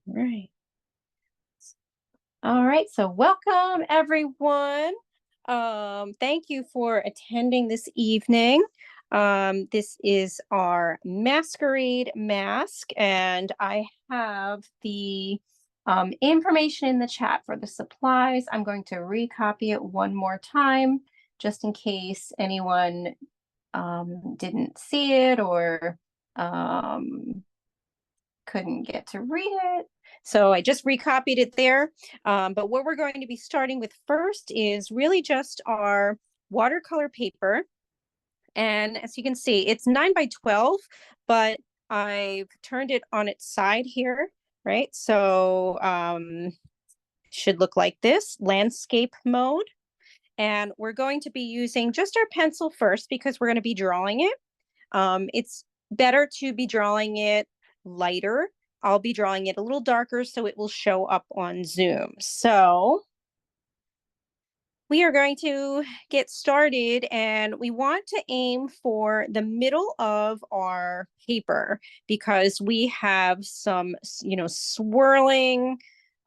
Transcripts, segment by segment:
Right. All right. So welcome everyone. Thank you for attending this evening. This is our Masquerade mask, and I have the information in the chat for the supplies. I'm going to recopy it one more time, just in case anyone didn't see it or um, couldn't get to read it. So I just recopied it there. But what we're going to be starting with first is really just our watercolor paper. And as you can see, it's 9 by 12, but I've turned it on its side here, right? So should look like this, landscape mode. And we're going to be using just our pencil first because we're going to be drawing it. It's better to be drawing it lighter. I'll be drawing it a little darker so it will show up on Zoom. So we are going to get started, and we want to aim for the middle of our paper because we have some, swirling,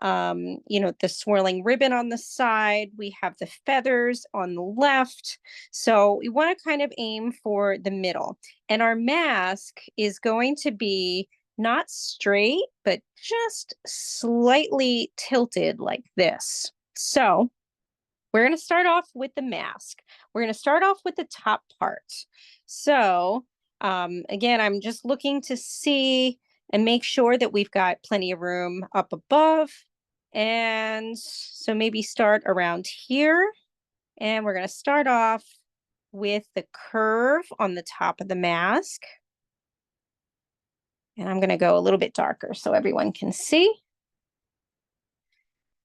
the swirling ribbon on the side. We have the feathers on the left. So we want to kind of aim for the middle. And our mask is going to be not straight, but just slightly tilted like this. So we're going to start off with the mask. We're going to start off with the top part. So again, I'm just looking to see and make sure that we've got plenty of room up above. And so maybe start around here. And we're going to start off with the curve on the top of the mask. And I'm going to go a little bit darker so everyone can see.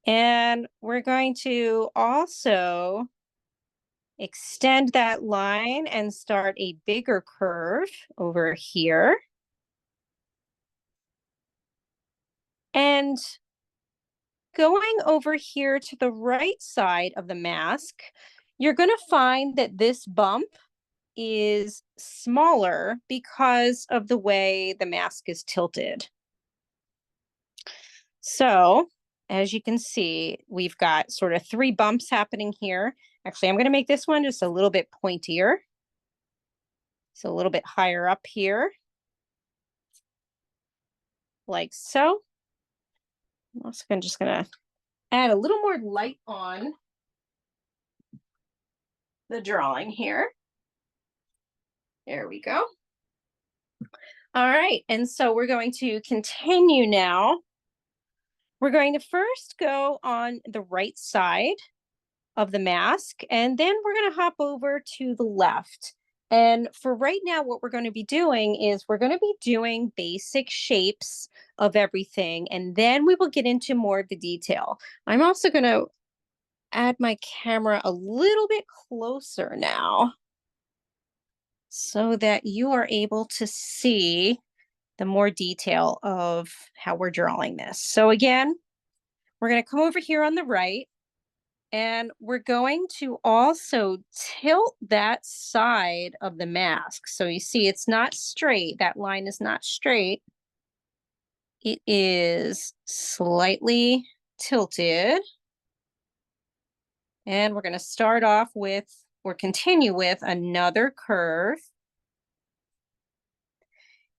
And we're going to also extend that line and start a bigger curve over here. And going over here to the right side of the mask, you're going to find that this bump is smaller because of the way the mask is tilted. So as you can see, we've got sort of 3 bumps happening here. Actually, I'm going to make this one just a little bit pointier. So a little bit higher up here, like so. I'm also just going to add a little more light on the drawing here. There we go. All right, and so we're going to continue now. We're going to first go on the right side of the mask, and then we're going to hop over to the left. And for right now, what we're going to be doing is we're going to be doing basic shapes of everything, and then we will get into more of the detail. I'm also going to add my camera a little bit closer now so that you are able to see the more detail of how we're drawing this. So again, we're going to come over here on the right, and we're going to also tilt that side of the mask. So you see it's not straight. That line is not straight. It is slightly tilted. And we're going to start off with, or continue with, another curve.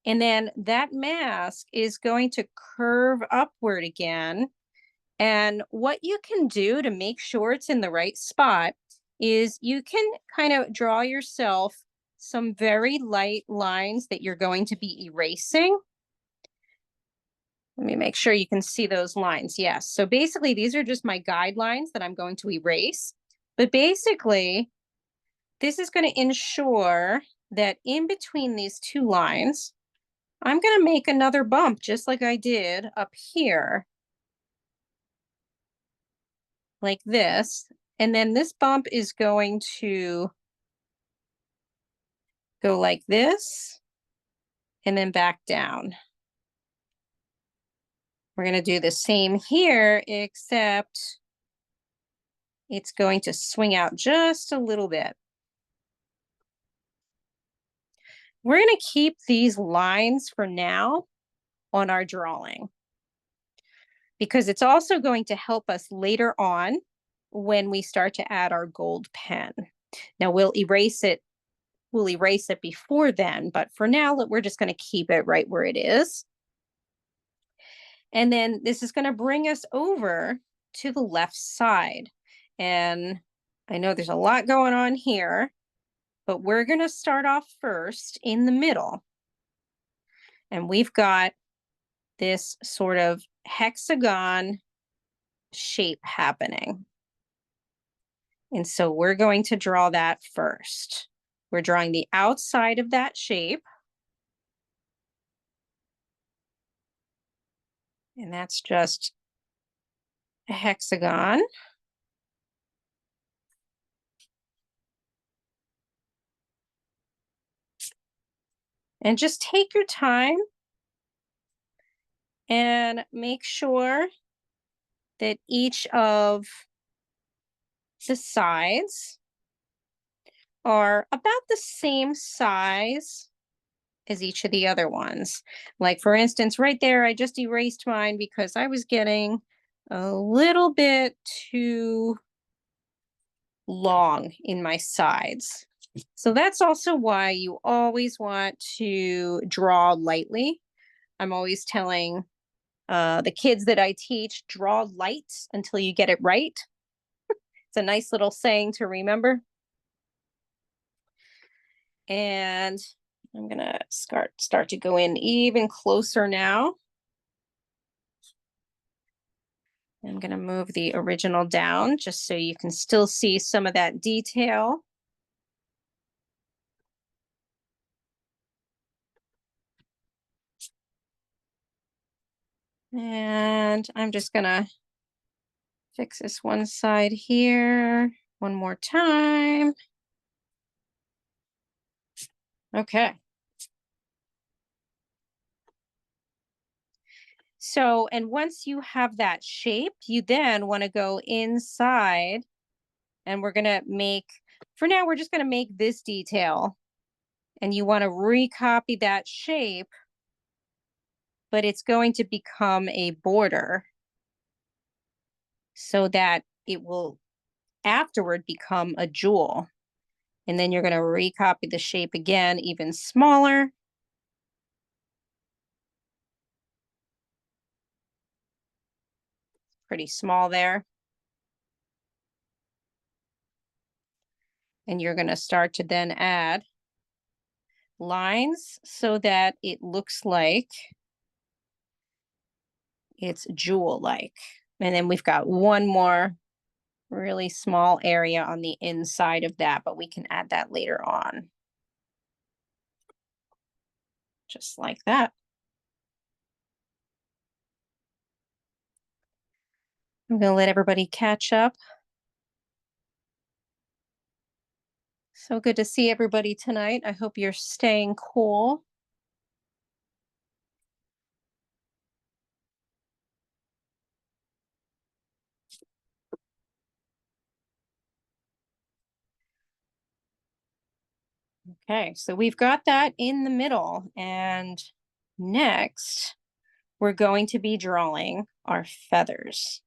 And then that mask is going to curve upward again. And what you can do to make sure it's in the right spot is you can kind of draw yourself some very light lines that you're going to be erasing. Let me make sure you can see those lines. Yes. So basically, these are just my guidelines that I'm going to erase. But basically, this is going to ensure that in between these 2 lines, I'm going to make another bump just like I did up here, like this. And then this bump is going to go like this and then back down. We're going to do the same here, except it's going to swing out just a little bit. We're going to keep these lines for now on our drawing. because it's also going to help us later on when we start to add our gold pen. Now we'll erase it before then, but for now, we're just going to keep it right where it is. And then this is going to bring us over to the left side. And I know there's a lot going on here, but we're going to start off first in the middle. And we've got this sort of hexagon shape happening. And so we're going to draw that first. We're drawing the outside of that shape. And that's just a hexagon. And just take your time and make sure that each of the sides are about the same size as each of the other ones. Like for instance, right there, I just erased mine because I was getting a little bit too long in my sides. So that's also why you always want to draw lightly. I'm always telling the kids that I teach, draw light until you get it right. It's a nice little saying to remember. And I'm going to start to go in even closer now. I'm going to move the original down just so you can still see some of that detail. And I'm just going to fix this one side here one more time. Okay. So, and once you have that shape, you then want to go inside and we're going to make, for now, we're just going to make this detail. And you want to recopy that shape, but it's going to become a border so that it will afterward become a jewel. And then you're going to recopy the shape again, even smaller. Pretty small there. And you're going to start to then add lines so that it looks like it's jewel-like. And then we've got one more really small area on the inside of that, but we can add that later on. Just like that. I'm going to let everybody catch up. So good to see everybody tonight. I hope you're staying cool. Okay, so we've got that in the middle. And next, we're going to be drawing our feathers.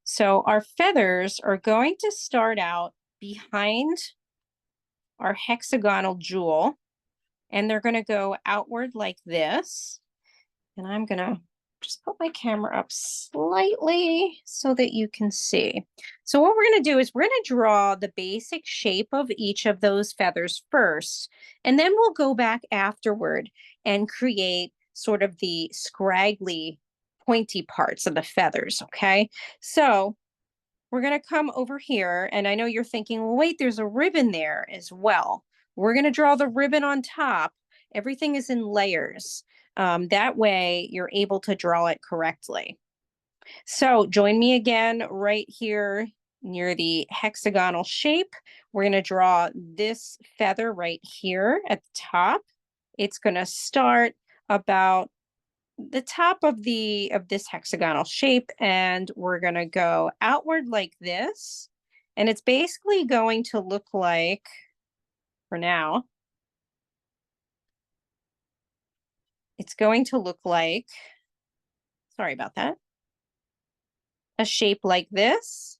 So our feathers are going to start out behind our hexagonal jewel, and they're going to go outward like this. And I'm going to just put my camera up slightly so that you can see. So what we're going to do is we're going to draw the basic shape of each of those feathers first, and then we'll go back afterward and create sort of the scraggly, pointy parts of the feathers, okay? So we're going to come over here, and I know you're thinking, well, wait, there's a ribbon there as well. We're going to draw the ribbon on top. Everything is in layers. That way you're able to draw it correctly. So join me again right here near the hexagonal shape. We're going to draw this feather right here at the top. It's going to start about the top of this hexagonal shape, and we're going to go outward like this. And it's basically going to look like, for now, it's going to look like Sorry about that. A shape like this.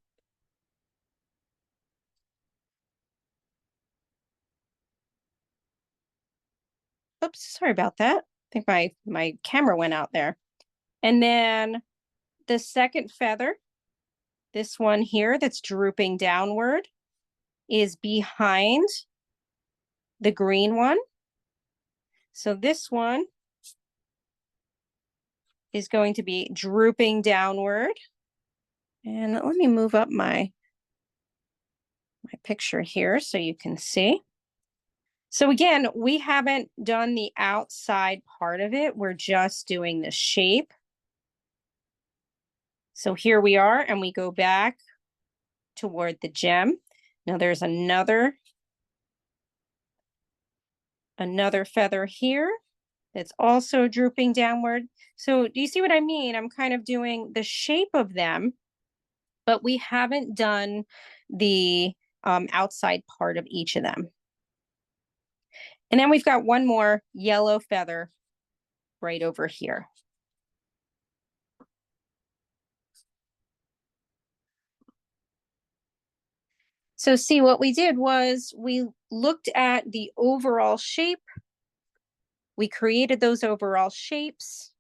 Oops, sorry about that. I think my camera went out there. And then the second feather, this one here that's drooping downward, is behind the green one. So this one is going to be drooping downward. And let me move up my picture here so you can see. So again, we haven't done the outside part of it. We're just doing the shape. So here we are, and we go back toward the gem. Now there's another feather here that's also drooping downward. So do you see what I mean? I'm kind of doing the shape of them, but we haven't done the outside part of each of them. And then we've got one more yellow feather right over here. So see, what we did was we looked at the overall shape. We created those overall shapes.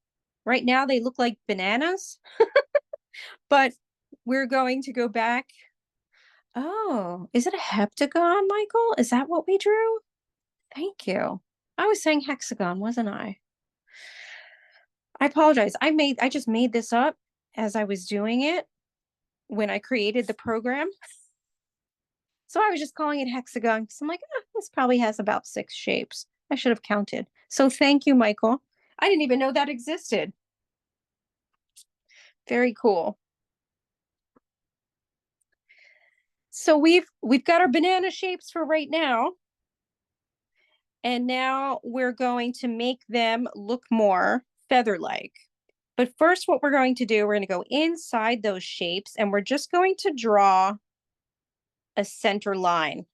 Right now they look like bananas, but we're going to go back. Oh, is it a heptagon, Michael? Is that what we drew? Thank you. I was saying hexagon, wasn't I? I apologize. I just made this up as I was doing it when I created the program. So I was just calling it hexagon because I'm like, this probably has about 6 shapes. I should have counted. So thank you, Michael. I didn't even know that existed. Very cool. So we've got our banana shapes for right now. And now we're going to make them look more feather-like. But first, what we're going to do, we're going to go inside those shapes, and we're just going to draw a center line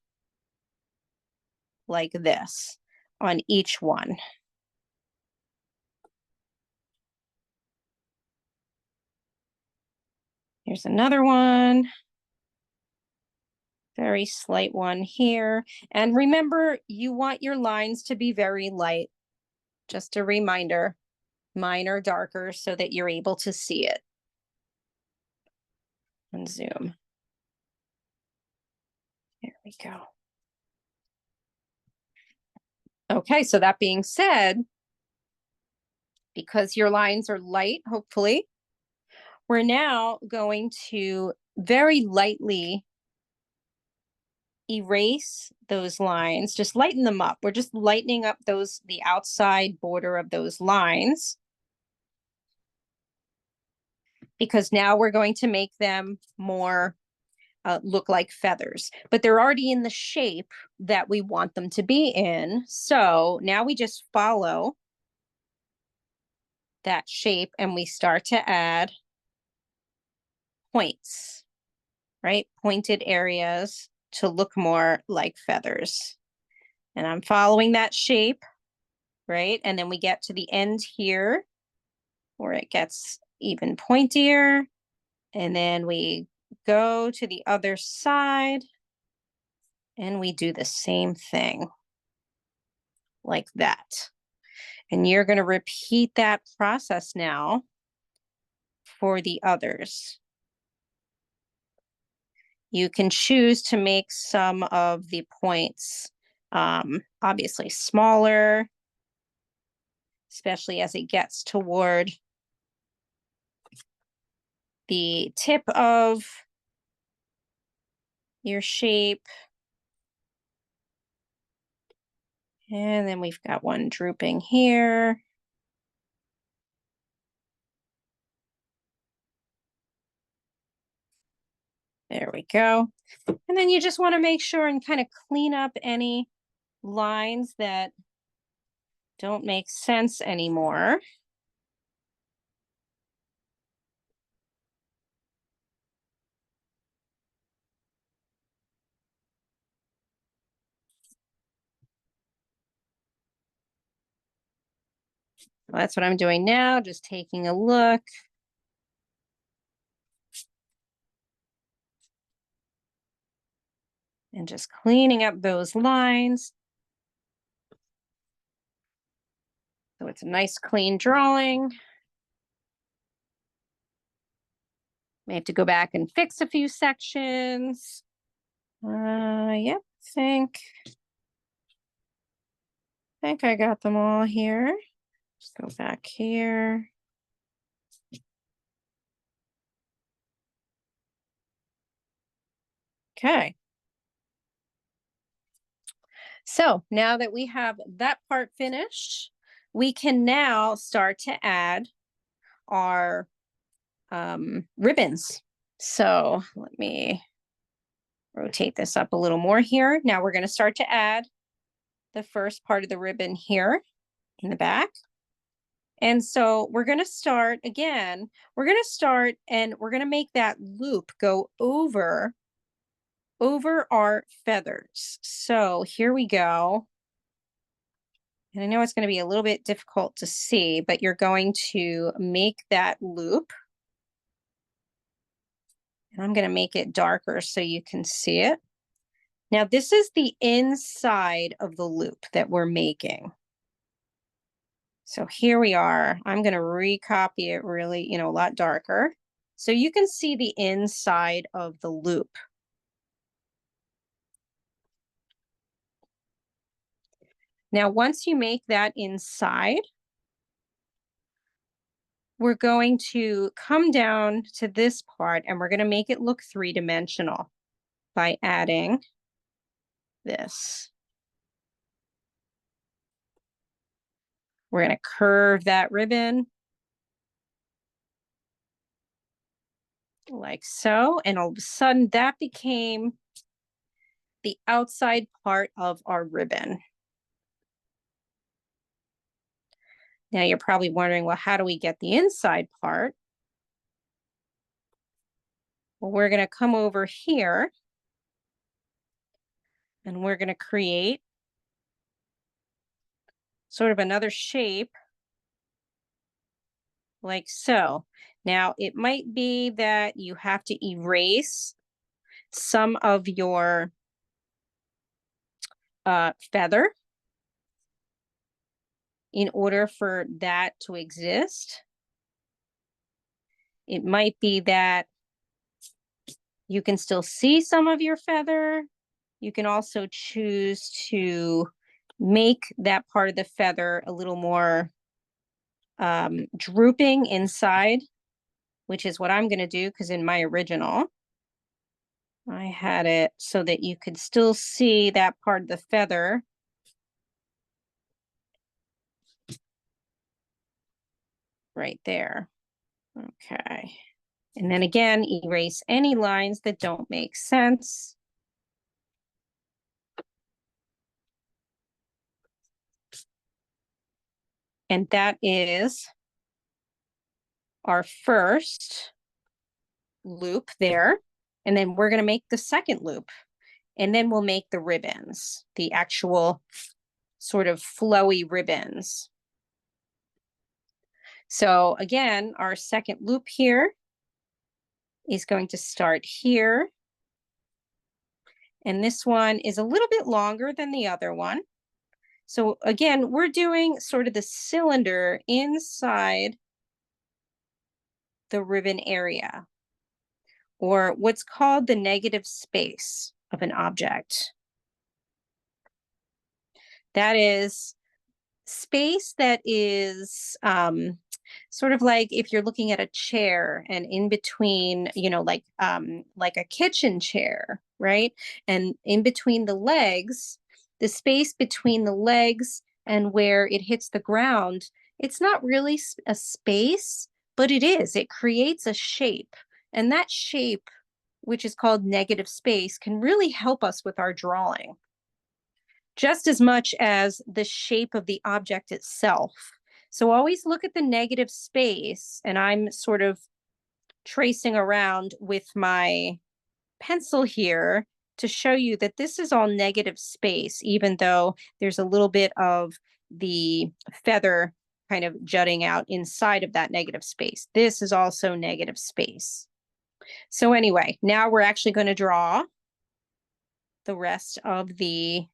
like this on each one. Here's another one. Very slight one here. And remember, you want your lines to be very light. Just a reminder, mine are darker so that you're able to see it. And zoom. There we go. Okay, so that being said, because your lines are light, hopefully, we're now going to very lightly erase those lines, just lighten them up. We're just lightening up the outside border of those lines, because now we're going to make them more look like feathers, but they're already in the shape that we want them to be in. So now we just follow that shape and we start to add points, right? Pointed areas to look more like feathers. And I'm following that shape, right? And then we get to the end here where it gets even pointier. And then we go to the other side and we do the same thing like that. And you're going to repeat that process now for the others. You can choose to make some of the points obviously smaller, especially as it gets toward the tip of your shape. And then we've got one drooping here. There we go. And then you just want to make sure and kind of clean up any lines that don't make sense anymore. Well, that's what I'm doing now, just taking a look. And just cleaning up those lines. So it's a nice clean drawing. May have to go back and fix a few sections. Yep, think I got them all here. Just go back here. Okay. So now that we have that part finished, we can now start to add our ribbons. So let me rotate this up a little more here. Now we're going to start to add the first part of the ribbon here in the back. And so we're going to start again, we're going to start and we're going to make that loop go over our feathers. So here we go. And I know it's going to be a little bit difficult to see, but you're going to make that loop. And I'm going to make it darker so you can see it. Now, this is the inside of the loop that we're making. So here we are. I'm going to recopy it really, a lot darker. So you can see the inside of the loop. Now, once you make that inside, we're going to come down to this part and we're going to make it look three-dimensional by adding this. We're going to curve that ribbon like so. And all of a sudden that became the outside part of our ribbon. Now you're probably wondering, well, how do we get the inside part? Well, we're going to come over here and we're going to create sort of another shape like so. Now it might be that you have to erase some of your feather in order for that to exist. It might be that you can still see some of your feather. You can also choose to make that part of the feather a little more drooping inside, which is what I'm going to do, because in my original, I had it so that you could still see that part of the feather. Right there. Okay. And then again, erase any lines that don't make sense. And that is our first loop there. And then we're going to make the second loop. And then we'll make the ribbons, the actual sort of flowy ribbons. So again, our second loop here is going to start here. And this one is a little bit longer than the other one. So again, we're doing sort of the cylinder inside the ribbon area, or what's called the negative space of an object. That is space that is sort of like if you're looking at a chair and in between, like a kitchen chair, right? And in between the legs, the space between the legs and where it hits the ground, it's not really a space, but it is. It creates a shape. And that shape, which is called negative space, can really help us with our drawing, just as much as the shape of the object itself. So always look at the negative space, and I'm sort of tracing around with my pencil here to show you that this is all negative space, even though there's a little bit of the feather kind of jutting out inside of that negative space. This is also negative space. So anyway, now we're actually going to draw the rest of the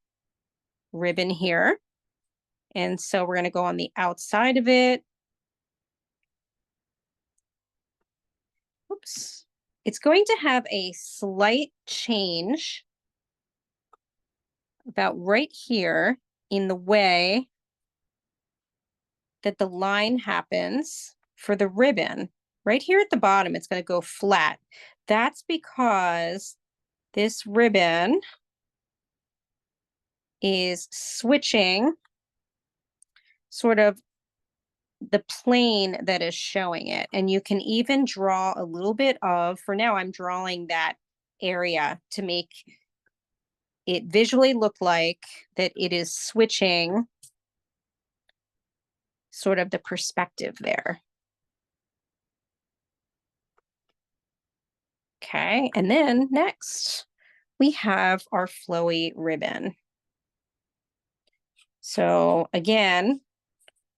ribbon here. And so we're going to go on the outside of it. Oops. It's going to have a slight change about right here in the way that the line happens for the ribbon. Right here at the bottom, it's going to go flat. That's because this ribbon is switching sort of the plane that is showing it. And you can even draw a little bit of, for now, I'm drawing that area to make it visually look like that it is switching sort of the perspective there. Okay, and then next we have our flowy ribbon. So again,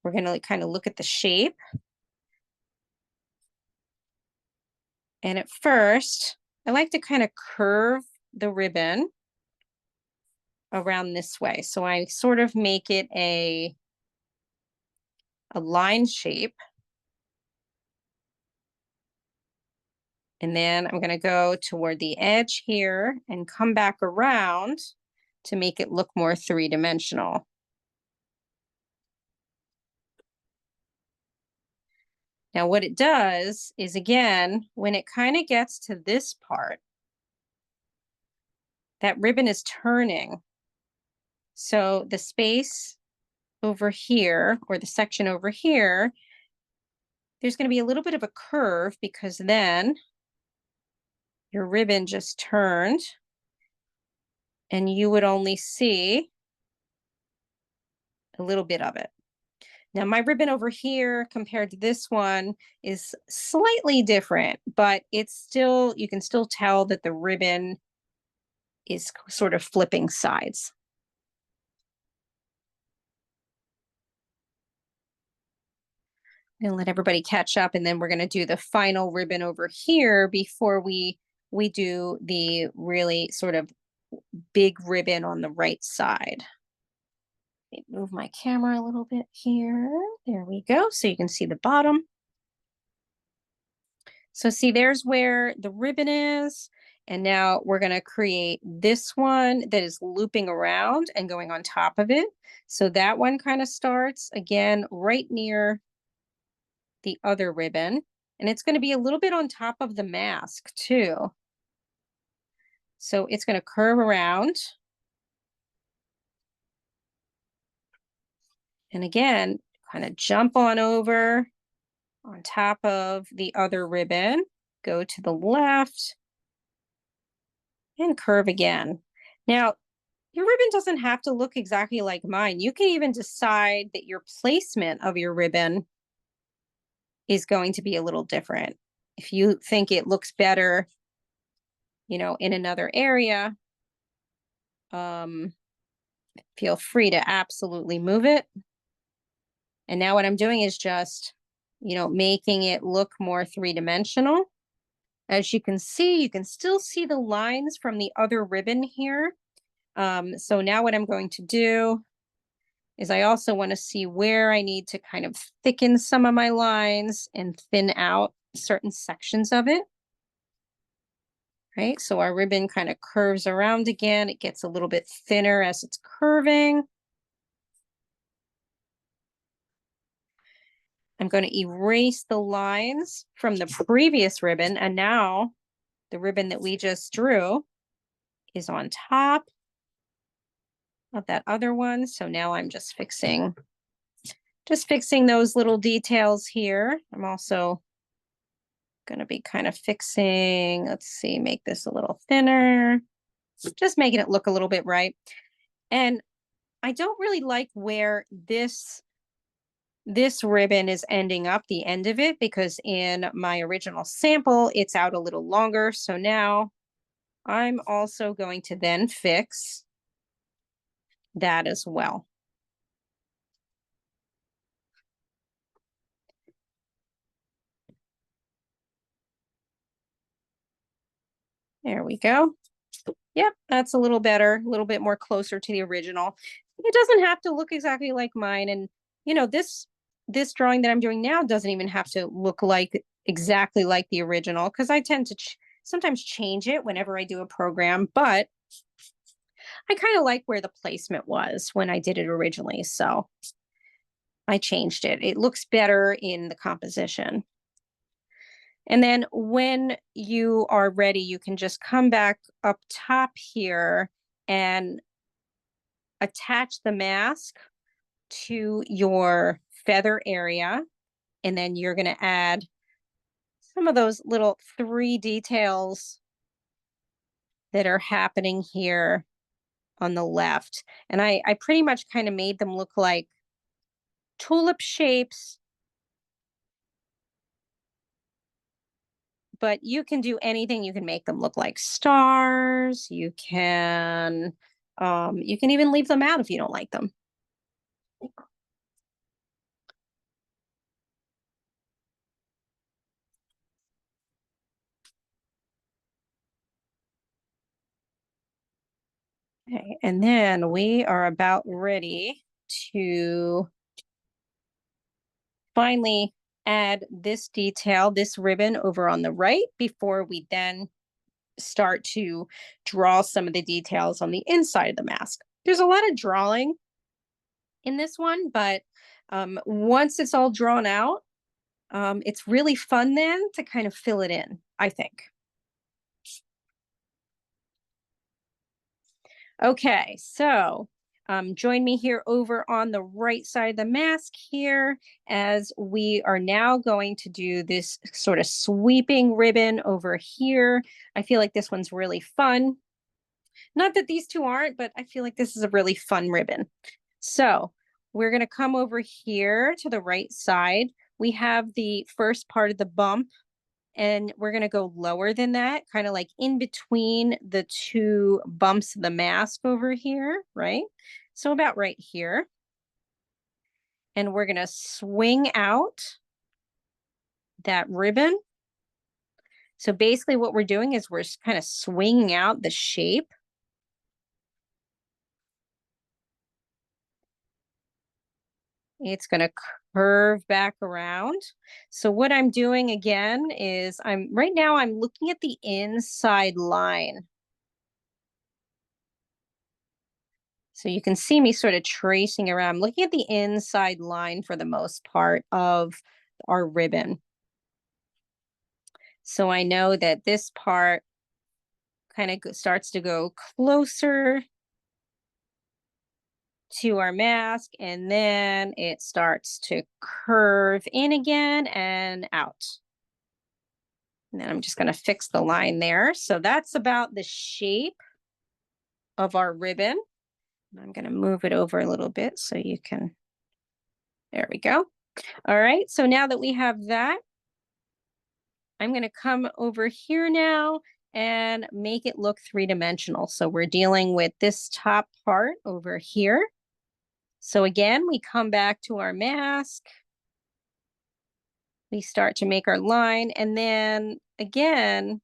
we're going to kind of look at the shape. And at first, I like to kind of curve the ribbon around this way. So I sort of make it a line shape. And then I'm going to go toward the edge here and come back around to make it look more three-dimensional. Now what it does is, again, when it kind of gets to this part, that ribbon is turning. So the space over here, or the section over here, there's going to be a little bit of a curve because then your ribbon just turned and you would only see a little bit of it. Now my ribbon over here compared to this one is slightly different, but it's still, you can still tell that the ribbon is sort of flipping sides. I'm gonna let everybody catch up, and then we're gonna do the final ribbon over here before we do the really sort of big ribbon on the right side. Let me move my camera a little bit here. There we go. So you can see the bottom. So see, there's where the ribbon is. And now we're going to create this one that is looping around and going on top of it. So that one kind of starts again right near the other ribbon. And it's going to be a little bit on top of the mask too. So it's going to curve around. And again, kind of jump on over on top of the other ribbon, go to the left, and curve again. Now, your ribbon doesn't have to look exactly like mine. You can even decide that your placement of your ribbon is going to be a little different. If you think it looks better, you know, in another area, feel free to absolutely move it. And now what I'm doing is just, you know, making it look more three-dimensional. As you can see, you can still see the lines from the other ribbon here. So now what I'm going to do is I also want to see where I need to kind of thicken some of my lines and thin out certain sections of it. Right, so our ribbon kind of curves around again. It gets a little bit thinner as it's curving. I'm going to erase the lines from the previous ribbon, and now the ribbon that we just drew is on top of that other one. So now I'm just fixing those little details here. I'm also going to be kind of fixing, let's see, make this a little thinner, just making it look a little bit right. And I don't really like where this ribbon is ending up, the end of it, because in my original sample, it's out a little longer. So now I'm also going to then fix that as well. There we go. Yep, that's a little better, a little bit more closer to the original. It doesn't have to look exactly like mine. And this drawing that I'm doing now doesn't even have to look like exactly like the original, because I tend to sometimes change it whenever I do a program, but I kind of like where the placement was when I did it originally. So I changed it. It looks better in the composition. And then when you are ready, you can just come back up top here and attach the mask to your feather area. And then you're going to add some of those little three details that are happening here on the left. And I pretty much kind of made them look like tulip shapes, but you can do anything. You can make them look like stars. You can even leave them out if you don't like them. Okay, and then we are about ready to finally add this detail, this ribbon over on the right, before we then start to draw some of the details on the inside of the mask. There's a lot of drawing in this one, but once it's all drawn out, it's really fun then to kind of fill it in, I think. Okay, so join me here over on the right side of the mask here, as we are now going to do this sort of sweeping ribbon over here. I feel like this one's really fun. Not that these two aren't, but I feel like this is a really fun ribbon. So we're going to come over here to the right side. We have the first part of the bump, and we're going to go lower than that, kind of like in between the two bumps of the mask over here, right? So about right here. And we're going to swing out that ribbon. So basically what we're doing is we're kind of swinging out the shape. It's going to curve back around. So what I'm doing again is right now I'm looking at the inside line. So you can see me sort of tracing around. I'm looking at the inside line for the most part of our ribbon. So I know that this part kind of starts to go closer to our mask, and then it starts to curve in again and out. And then I'm just going to fix the line there. So that's about the shape of our ribbon. I'm going to move it over a little bit so you can, there we go. All right, so now that we have that, I'm going to come over here now and make it look three-dimensional. So we're dealing with this top part over here. So again, we come back to our mask. We start to make our line, and then again,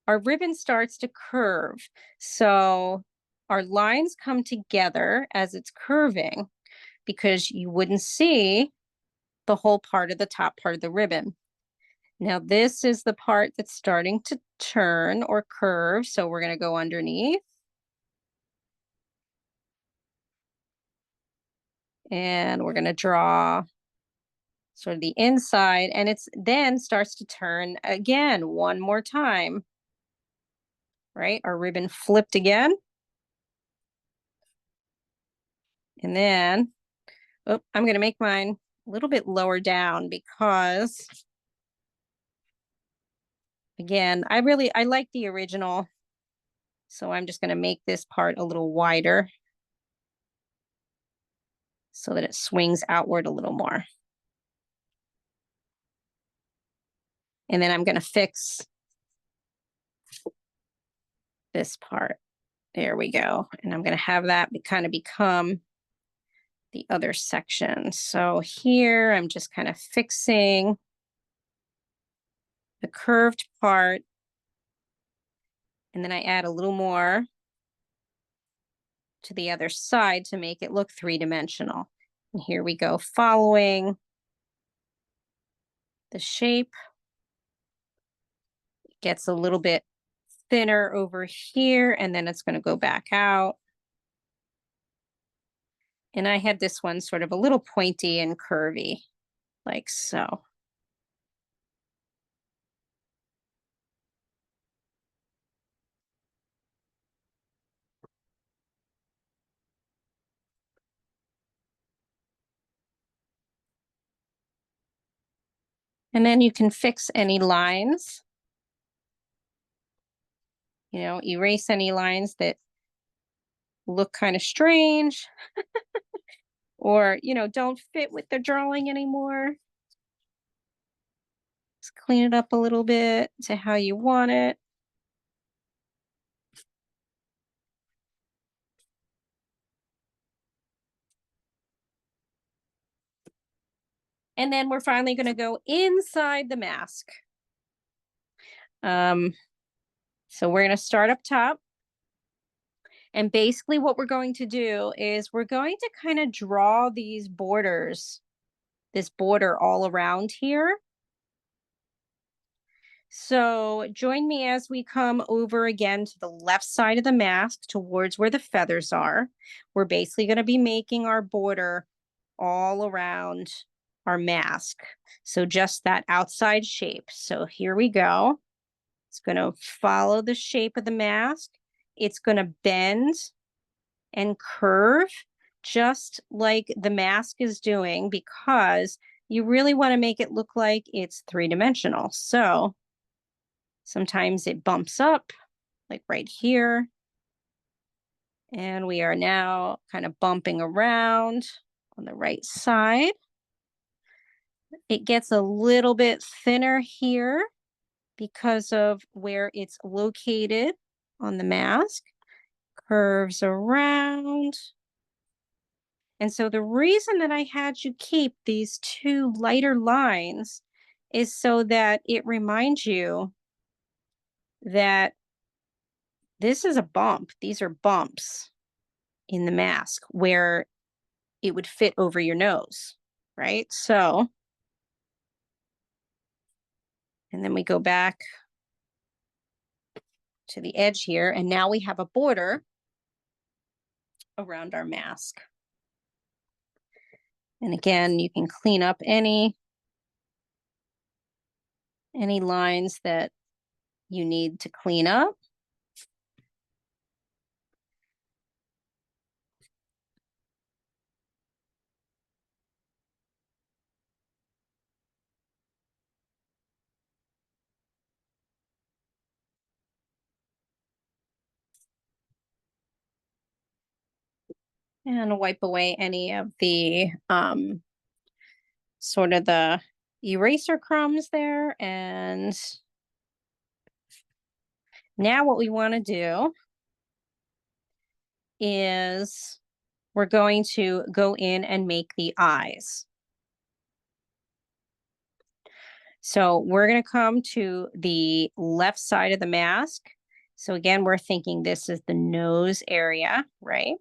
our ribbon starts to curve. So our lines come together as it's curving, because you wouldn't see the whole part of the top part of the ribbon. Now this is the part that's starting to turn or curve. So we're going to go underneath. And we're going to draw sort of the inside, and it's then starts to turn again one more time. Right? Our ribbon flipped again. And then, oh, I'm going to make mine a little bit lower down, because again, I like the original. So I'm just going to make this part a little wider so that it swings outward a little more. And then I'm going to fix this part. There we go. And I'm going to have that kind of become the other section. So here I'm just kind of fixing the curved part. And then I add a little more to the other side to make it look three-dimensional. And here we go, following the shape. It gets a little bit thinner over here, and then it's going to go back out. And I had this one sort of a little pointy and curvy, like so. And then you can fix any lines, erase any lines that look kind of strange or, don't fit with the drawing anymore. Just clean it up a little bit to how you want it. And then we're finally going to go inside the mask. So we're going to start up top. And basically what we're going to do is we're going to kind of draw these borders, this border all around here. So join me as we come over again to the left side of the mask towards where the feathers are. We're basically going to be making our border all around our mask. So just that outside shape. So here we go. It's going to follow the shape of the mask. It's going to bend and curve just like the mask is doing, because you really want to make it look like it's three-dimensional. So sometimes it bumps up, like right here. And we are now kind of bumping around on the right side. It gets a little bit thinner here because of where it's located on the mask. Curves around. And so the reason that I had you keep these two lighter lines is so that it reminds you that this is a bump. These are bumps in the mask where it would fit over your nose, right? So, and then we go back to the edge here, and now we have a border around our mask. And again, you can clean up any lines that you need to clean up. And wipe away any of the sort of the eraser crumbs there. And now what we want to do is we're going to go in and make the eyes. So we're going to come to the left side of the mask. So again, we're thinking this is the nose area, right?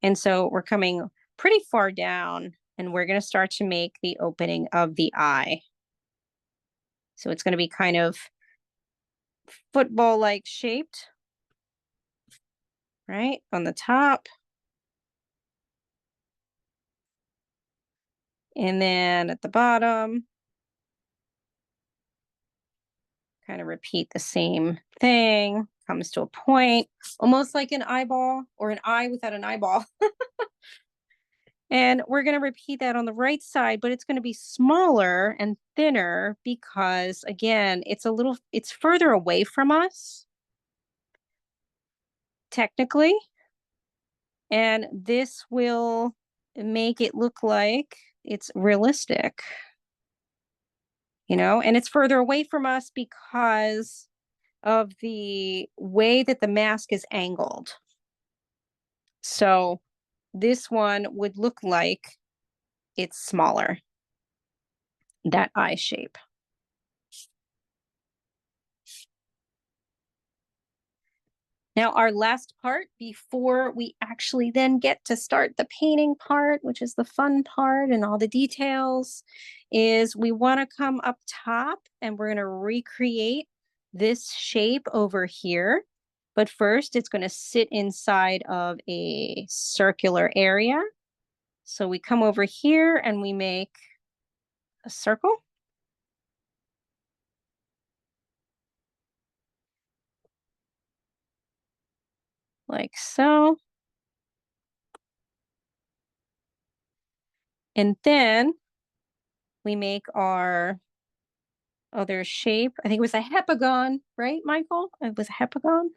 And so we're coming pretty far down, and we're going to start to make the opening of the eye. So it's going to be kind of football-like shaped, right, on the top. And then at the bottom, kind of repeat the same thing, comes to a point, almost like an eyeball or an eye without an eyeball. And we're going to repeat that on the right side, but it's going to be smaller and thinner because, again, it's further away from us, technically. And this will make it look like it's realistic, and it's further away from us because of the way that the mask is angled. So this one would look like it's smaller, that eye shape. Now, our last part before we actually then get to start the painting part, which is the fun part and all the details, is we want to come up top and we're going to recreate this shape over here. But first, it's going to sit inside of a circular area. So we come over here and we make a circle. Like so. And then we make our other shape. I think it was a hepagon, right, Michael? It was a hepagon.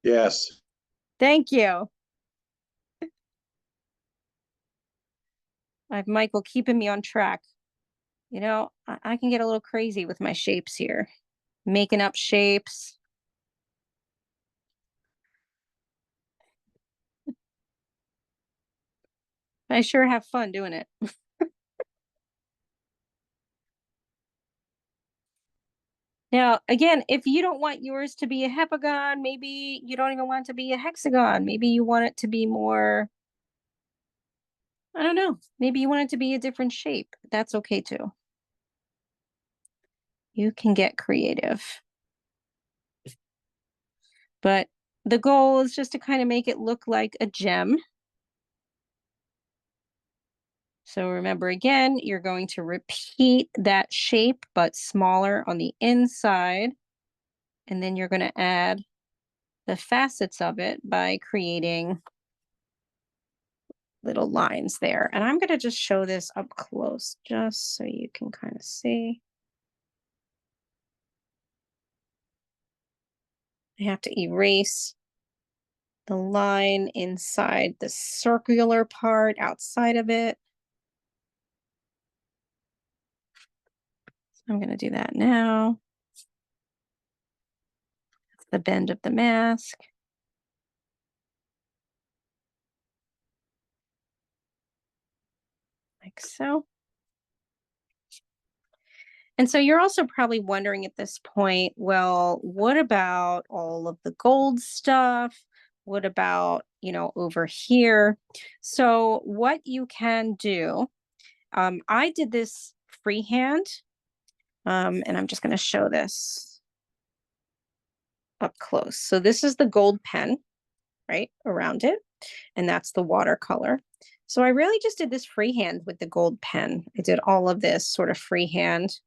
Yes. Thank you. I have Michael keeping me on track. You know, I can get a little crazy with my shapes here, making up shapes. I sure have fun doing it. Now, again, if you don't want yours to be a hepagon, maybe you don't even want it to be a hexagon. Maybe you want it to be more, I don't know. Maybe you want it to be a different shape. That's okay too. You can get creative. But the goal is just to kind of make it look like a gem. So remember, again, you're going to repeat that shape, but smaller on the inside. And then you're going to add the facets of it by creating little lines there. And I'm going to just show this up close just so you can kind of see. I have to erase the line inside the circular part outside of it. I'm going to do that now. That's the bend of the mask. Like so. And so you're also probably wondering at this point, well, what about all of the gold stuff? What about, you know, over here? So what you can do, I did this freehand, and I'm just going to show this up close. So this is the gold pen, right, around it, and that's the watercolor. So I really just did this freehand with the gold pen. I did all of this sort of freehand.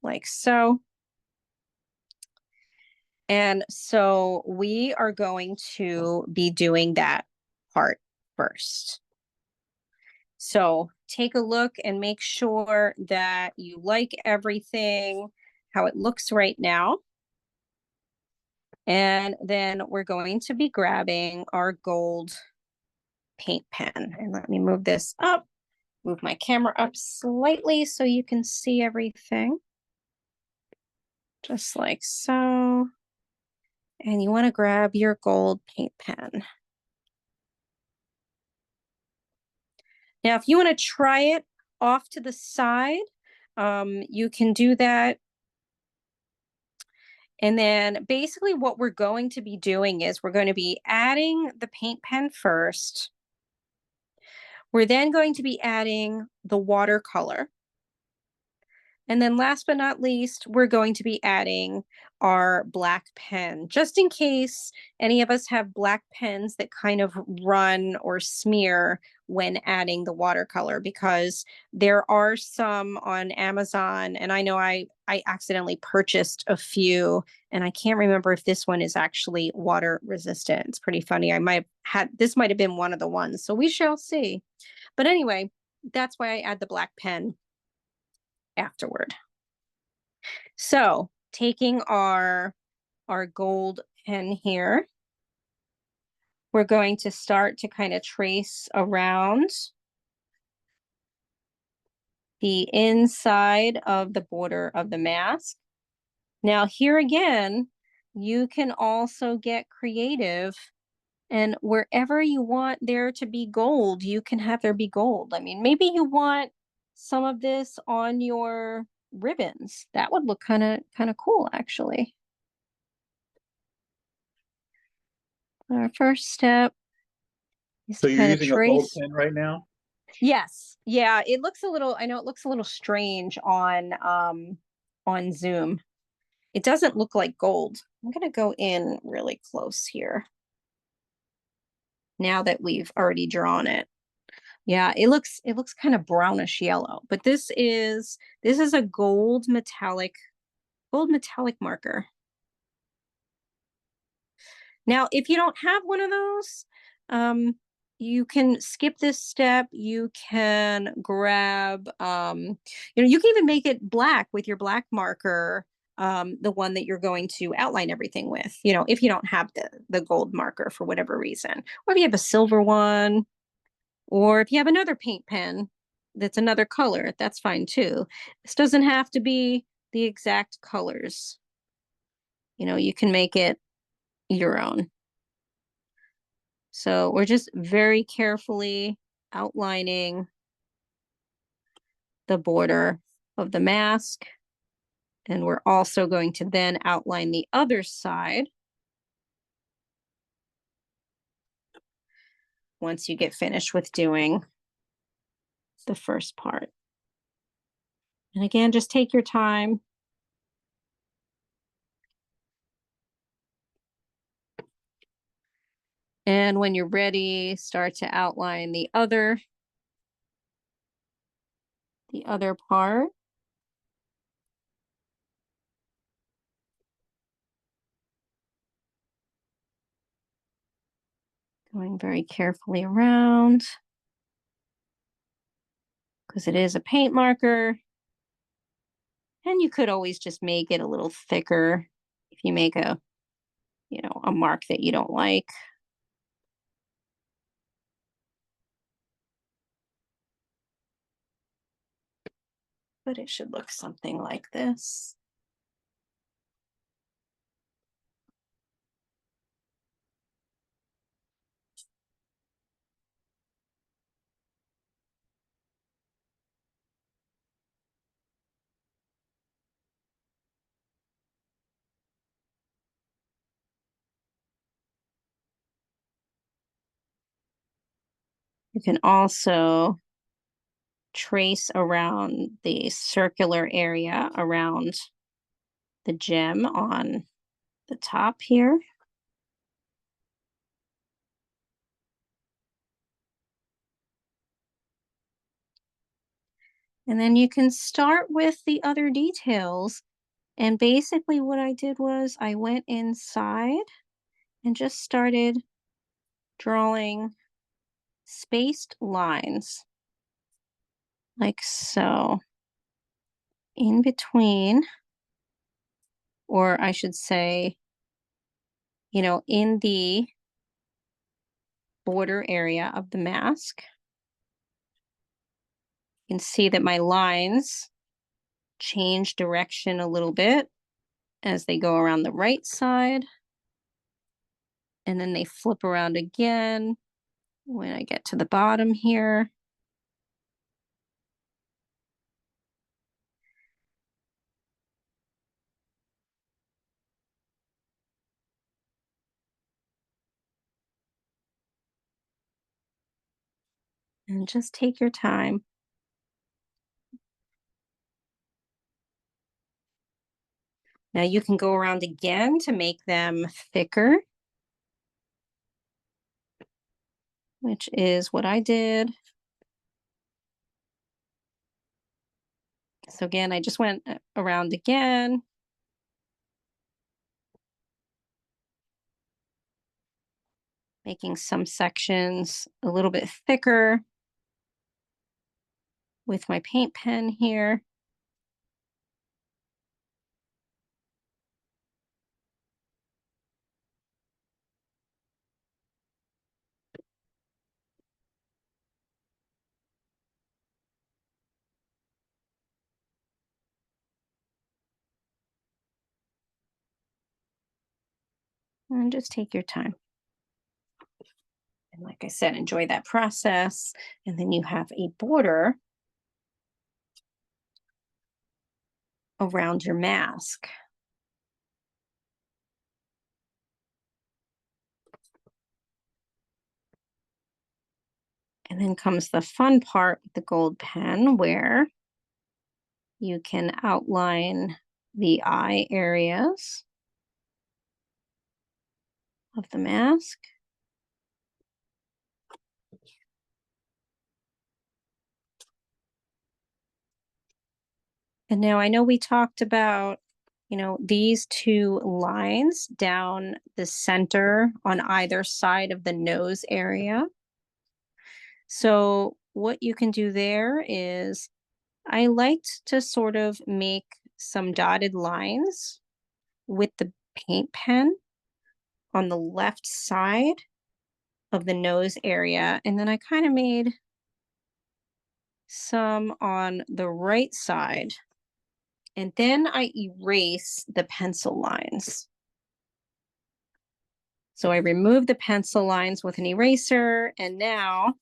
Like so. And so we are going to be doing that part first. So take a look and make sure that you like everything, how it looks right now. And then we're going to be grabbing our gold paint pen. And let me move this up, move my camera up slightly so you can see everything. Just like so. And you want to grab your gold paint pen. Now, if you want to try it off to the side, you can do that. And then basically what we're going to be doing is we're going to be adding the paint pen first. We're then going to be adding the watercolor. And then last but not least, we're going to be adding our black pen, just in case any of us have black pens that kind of run or smear when adding the watercolor, because there are some on Amazon, and I know I accidentally purchased a few, and I can't remember if this one is actually water resistant. It's pretty funny. I might have had, this might have been one of the ones, so we shall see. But anyway, that's why I add the black pen afterward. So taking our gold pen here, we're going to start to kind of trace around the inside of the border of the mask. Now here again, you can also get creative, and wherever you want there to be gold, you can have there be gold. I mean, maybe you want some of this on your ribbons. That would look kind of cool, actually. Our first step is So to you're kind of using a fold trace. pen right now? Yes. Yeah, it looks a little, I know it looks a little strange on Zoom. It doesn't look like gold. I'm going to go in really close here now that we've already drawn it. Yeah, it looks kind of brownish yellow, but this is a gold metallic marker. Now, if you don't have one of those, you can skip this step. You can grab, you can even make it black with your black marker, the one that you're going to outline everything with. If you don't have the gold marker for whatever reason, or if you have a silver one, or if you have another paint pen that's another color, that's fine too. This doesn't have to be the exact colors. You can make it your own. So we're just very carefully outlining the border of the mask. And we're also going to then outline the other side once you get finished with doing the first part. And again, just take your time. And when you're ready, start to outline the other part. Going very carefully around because it is a paint marker. And you could always just make it a little thicker if you make a mark that you don't like. But it should look something like this. You can also trace around the circular area around the gem on the top here. And then you can start with the other details. And basically what I did was I went inside and just started drawing spaced lines like so in between, or I should say, in the border area of the mask. You can see that my lines change direction a little bit as they go around the right side. And then they flip around again when I get to the bottom here. And just take your time. Now you can go around again to make them thicker, which is what I did. So again, I just went around again. Making some sections a little bit thicker with my paint pen here. And just take your time. And like I said, enjoy that process. And then you have a border around your mask. And then comes the fun part with the gold pen where you can outline the eye areas of the mask. And now I know we talked about, these two lines down the center on either side of the nose area. So what you can do there is I liked to sort of make some dotted lines with the paint pen on the left side of the nose area. And then I kind of made some on the right side. And then I erase the pencil lines. So I remove the pencil lines with an eraser. And now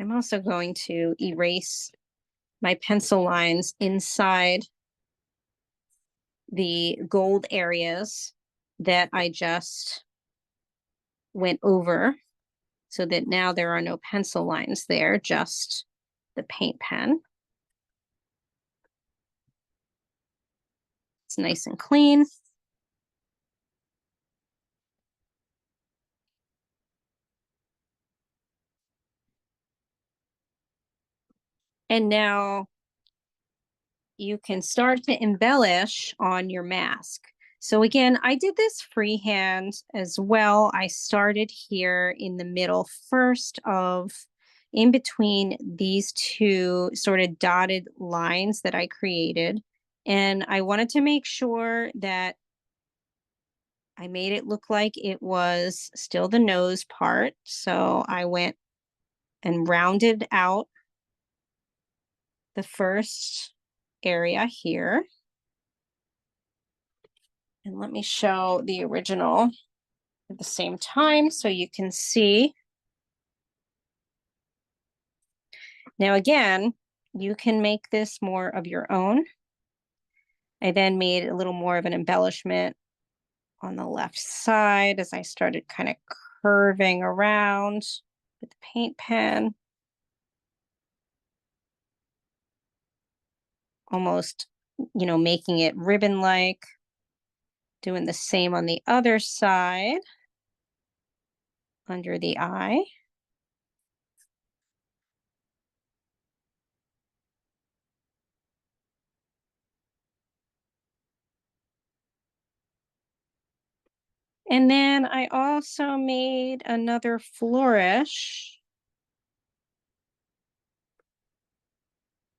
I'm also going to erase my pencil lines inside the gold areas that I just went over, so that now there are no pencil lines there, just the paint pen. It's nice and clean. And now you can start to embellish on your mask. So again, I did this freehand as well. I started here in the middle first of in between these two sort of dotted lines that I created. And I wanted to make sure that I made it look like it was still the nose part. So I went and rounded out the first area here. And let me show the original at the same time so you can see. Now, again, you can make this more of your own. I then made a little more of an embellishment on the left side as I started kind of curving around with the paint pen. Almost, making it ribbon-like. Doing the same on the other side under the eye. And then I also made another flourish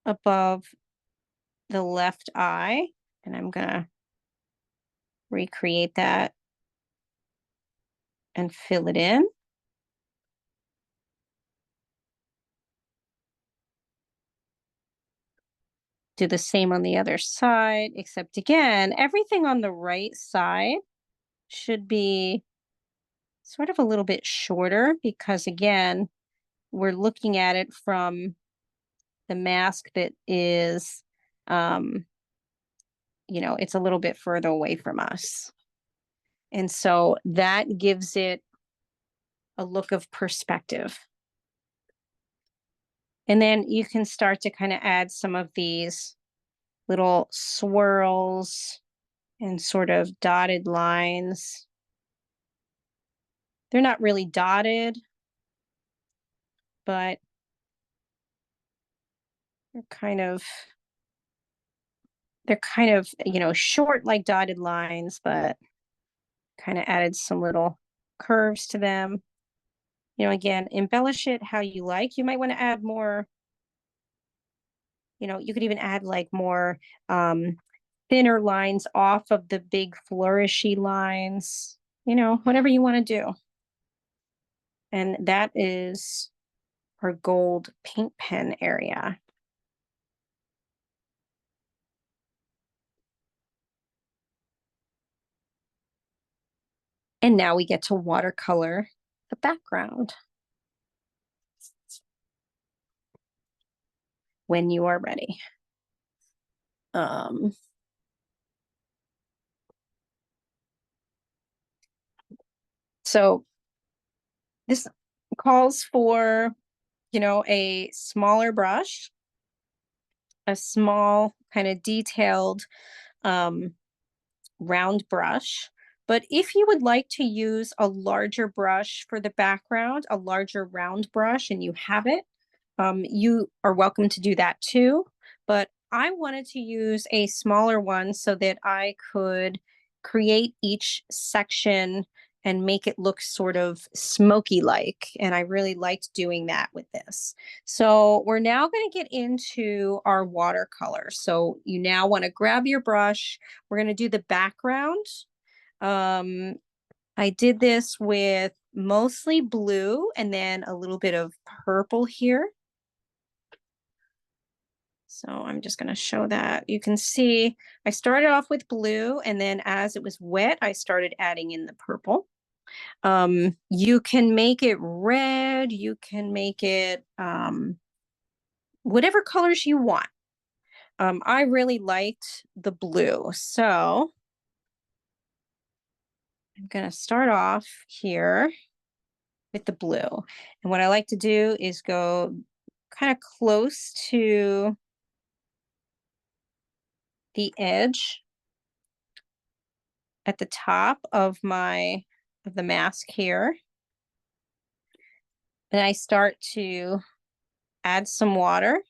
above the left eye. And I'm going to recreate that and fill it in. Do the same on the other side, except again, everything on the right side should be sort of a little bit shorter because again, we're looking at it from the mask that is, it's a little bit further away from us. And so that gives it a look of perspective. And then you can start to kind of add some of these little swirls and sort of dotted lines. They're not really dotted, but they're kind of, short like dotted lines, but kind of added some little curves to them. Again, embellish it how you like. You might want to add more, you could even add like more thinner lines off of the big flourishy lines, whatever you want to do. And that is our gold paint pen area. And now we get to watercolor the background when you are ready. Um, so this calls for, a smaller brush, a small kind of detailed um, round brush. But if you would like to use a larger brush for the background, a larger round brush, and you have it, you are welcome to do that too. But I wanted to use a smaller one so that I could create each section and make it look sort of smoky like. And I really liked doing that with this. So we're now going to get into our watercolor. So you now want to grab your brush. We're going to do the background. Um, I did this with mostly blue and then a little bit of purple here. So I'm just going to show that. You can see I started off with blue, and then as it was wet, I started adding in the purple. You can make it red, you can make it whatever colors you want. I really liked the blue, so I'm going to start off here with the blue. And what I like to do is go kind of close to the edge at the top of the mask here. And I start to add some water,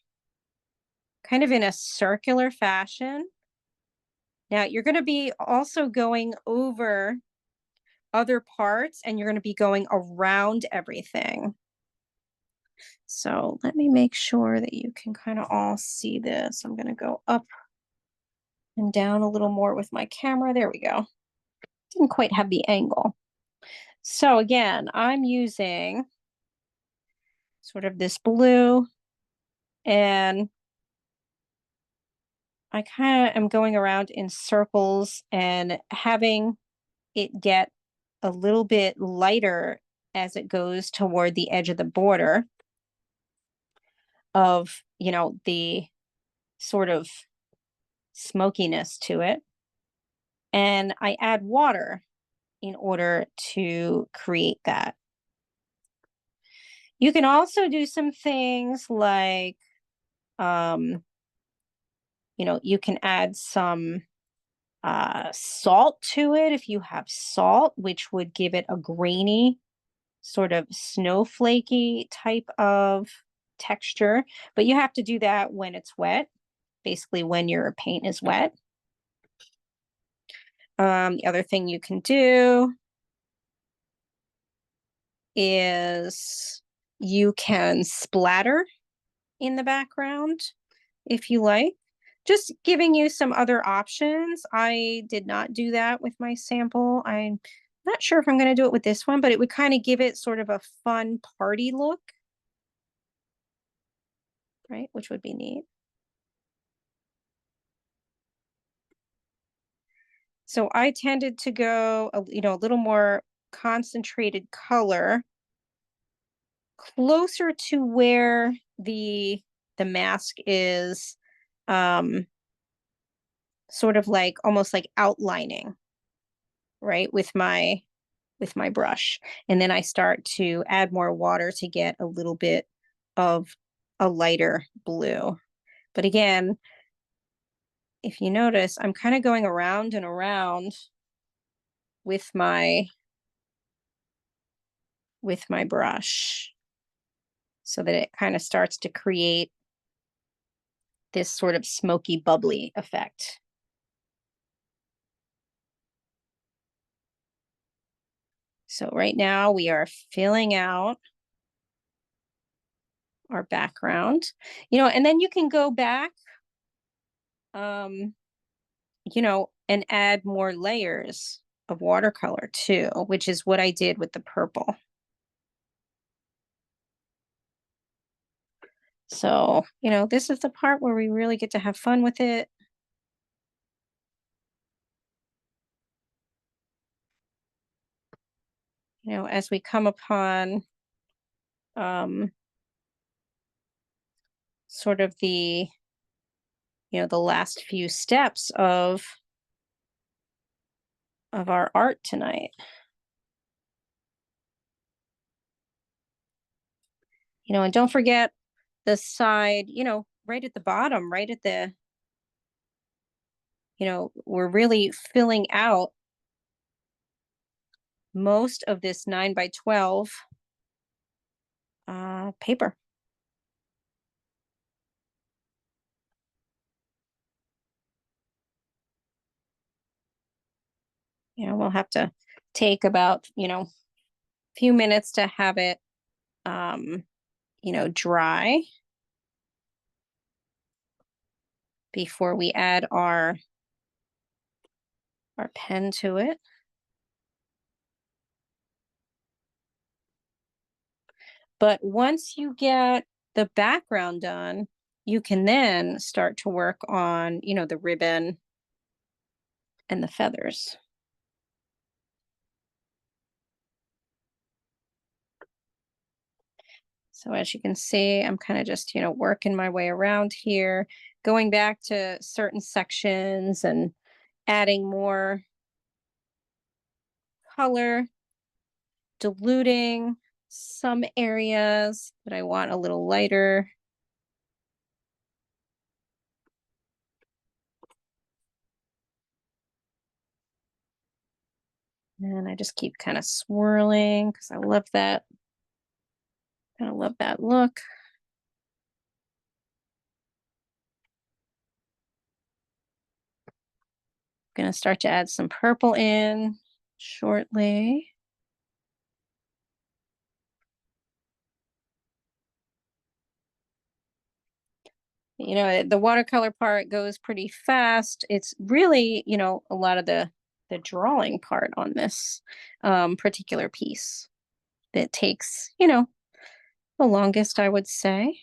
kind of in a circular fashion. Now you're going to be also going over other parts, and you're going to be going around everything. So let me make sure that you can kind of all see this. I'm going to go up and down a little more with my camera. There we go. Didn't quite have the angle. So again, I'm using sort of this blue, and I kind of am going around in circles and having it get a little bit lighter as it goes toward the edge of the border of, the sort of smokiness to it. And I add water in order to create that. You can also do some things like, you can add some salt to it if you have salt, which would give it a grainy, sort of snowflakey type of texture. But you have to do that when it's wet, basically when your paint is wet. The other thing you can do is you can splatter in the background if you like. Just giving you some other options. I did not do that with my sample. I'm not sure if I'm going to do it with this one, but it would kind of give it sort of a fun party look, right? Which would be neat. So I tended to go, a little more concentrated color closer to where the mask is sort of like almost like outlining, right, with my brush. And then I start to add more water to get a little bit of a lighter blue. But again, if you notice, I'm kind of going around and around with my brush so that it kind of starts to create this sort of smoky, bubbly effect. So right now we are filling out our background, and then you can go back, um, and add more layers of watercolor too, which is what I did with the purple. So, this is the part where we really get to have fun with it. As we come upon sort of the the last few steps of our art tonight. And don't forget the side, right at the bottom, right at the, we're really filling out most of this 9 by 12 paper. We'll have to take about, few minutes to have it, dry before we add our pen to it. But once you get the background done, you can then start to work on, the ribbon and the feathers. So as you can see, I'm kind of just, working my way around here, going back to certain sections and adding more color, diluting some areas that I want a little lighter. And I just keep kind of swirling because I love that. Kind of love that look. I'm going to start to add some purple in shortly. The watercolor part goes pretty fast. It's really, a lot of the drawing part on this particular piece that takes, the longest, I would say.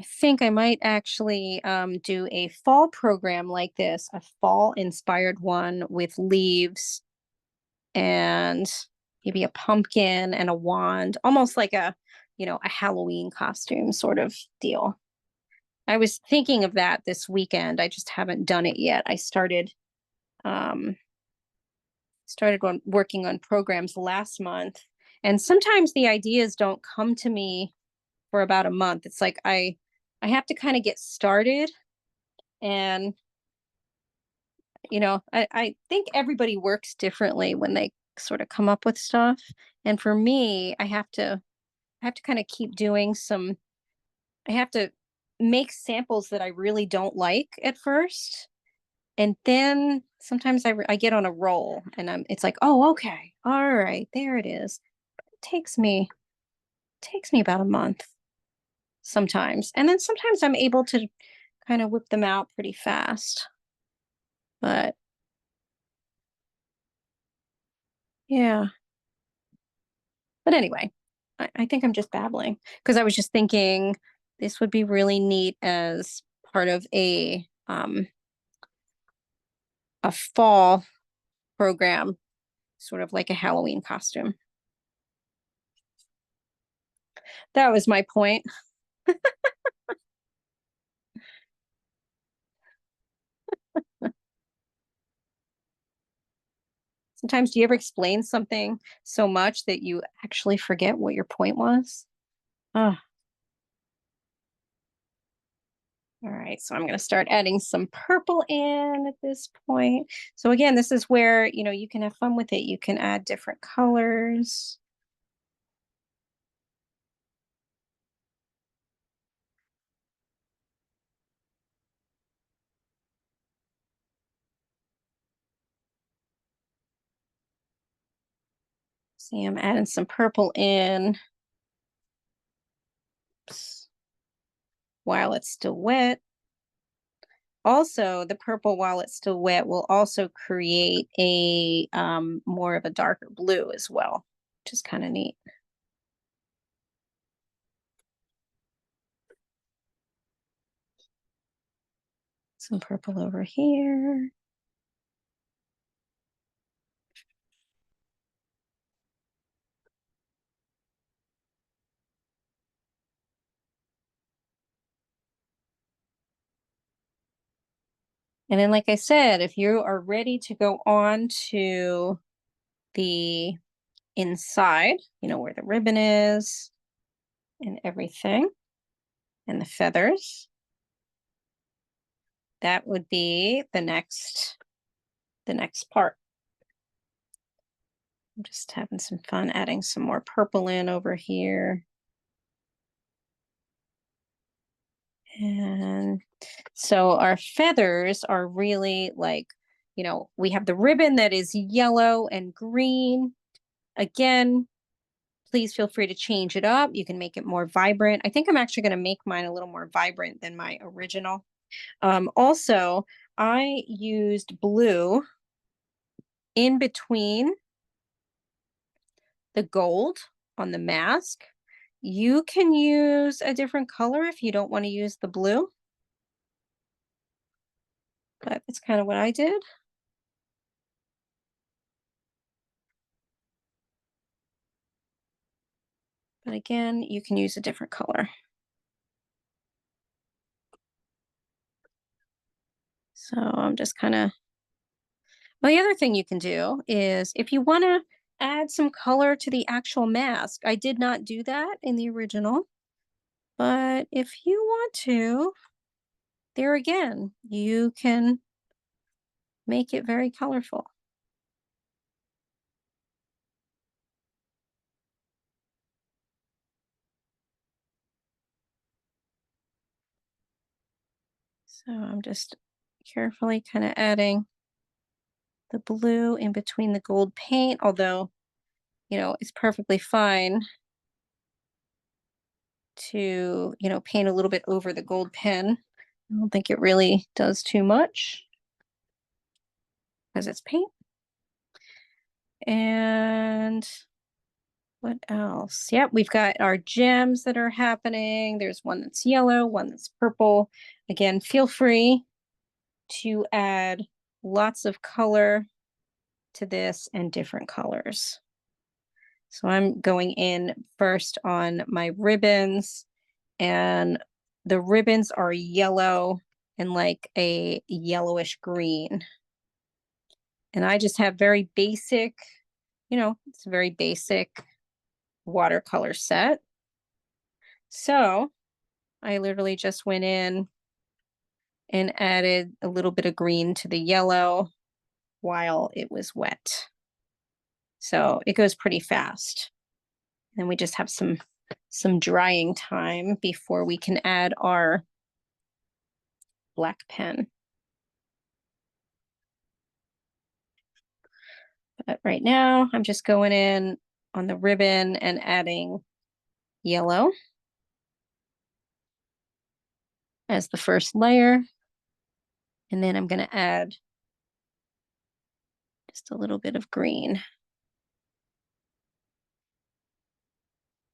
I think I might actually do a fall program like this, a fall inspired one with leaves and maybe a pumpkin and a wand, almost like a Halloween costume sort of deal. I was thinking of that this weekend. I just haven't done it yet. I um started working on programs last month, and sometimes the ideas don't come to me for about a month. It's like I have to kind of get started, and I think everybody works differently when they sort of come up with stuff. And for me, I have to kind of keep doing some. I have to make samples that I really don't like at first, and then sometimes I get on a roll, and it's like, oh, okay, all right, there it is. It takes me about a month sometimes, and then sometimes I'm able to kind of whip them out pretty fast. But yeah. But anyway, I think I'm just babbling because I was just thinking this would be really neat as part of a fall program, sort of like a Halloween costume. That was my point. Sometimes do you ever explain something so much that you actually forget what your point was? Oh, all right. So I'm going to start adding some purple in at this point. So again, this is where, you can have fun with it. You can add different colors. See, I'm adding some purple in while it's still wet. Also, the purple while it's still wet will also create a more of a darker blue as well, which is kind of neat. Some purple over here. And then, like I said, if you are ready to go on to the inside, where the ribbon is and everything, and the feathers, that would be the next part. I'm just having some fun adding some more purple in over here. And so our feathers are really like, we have the ribbon that is yellow and green. Again, please feel free to change it up. You can make it more vibrant. I think I'm actually going to make mine a little more vibrant than my original. Also, I used blue in between the gold on the mask. You can use a different color if you don't want to use the blue, but it's kind of what I did. But again, you can use a different color. So I'm just kind of, well, the other thing you can do is if you want to add some color to the actual mask, I did not do that in the original, but if you want to, there again, you can make it very colorful. So I'm just carefully kind of adding the blue in between the gold paint, although, it's perfectly fine to, paint a little bit over the gold pen. I don't think it really does too much because it's paint. And what else? Yep, we've got our gems that are happening. There's one that's yellow, one that's purple. Again, feel free to add lots of color to this and different colors. So I'm going in first on my ribbons, and the ribbons are yellow and like a yellowish green. And I just have very basic, it's a very basic watercolor set. So I literally just went in and added a little bit of green to the yellow while it was wet. So it goes pretty fast. And we just have some drying time before we can add our black pen. But right now, I'm just going in on the ribbon and adding yellow as the first layer. And then I'm going to add just a little bit of green.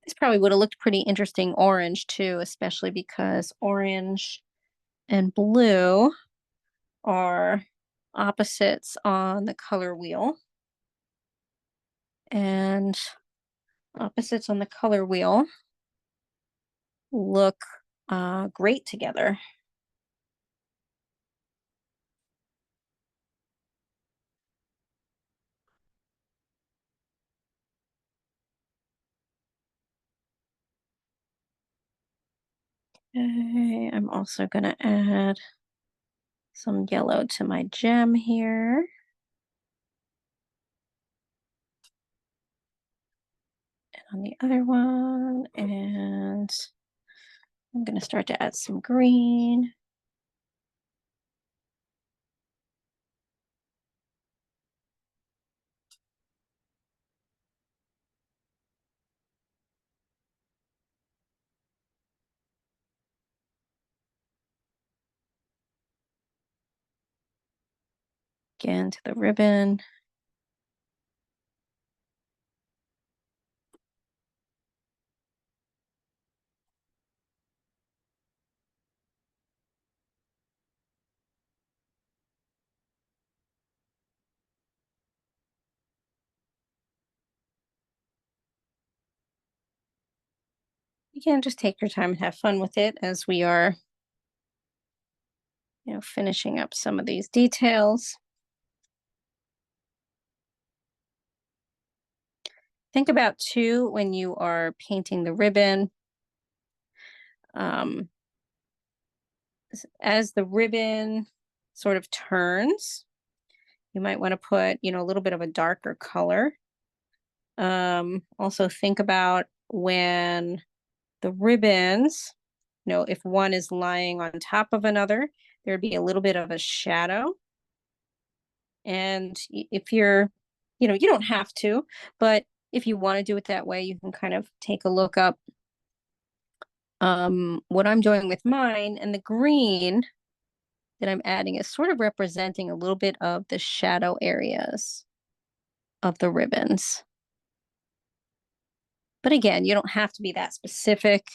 This probably would have looked pretty interesting orange too, especially because orange and blue are opposites on the color wheel. And opposites on the color wheel look great together. Okay, I'm also going to add some yellow to my gem here. And on the other one, and I'm going to start to add some green. Again to the ribbon. Again, just take your time and have fun with it as we are, finishing up some of these details. Think about too, when you are painting the ribbon, um, as the ribbon sort of turns, you might want to put, a little bit of a darker color. Also think about when the ribbons, if one is lying on top of another, there'd be a little bit of a shadow. And if you don't have to, but if you want to do it that way, you can kind of take a look up what I'm doing with mine. And the green that I'm adding is sort of representing a little bit of the shadow areas of the ribbons. But again, you don't have to be that specific.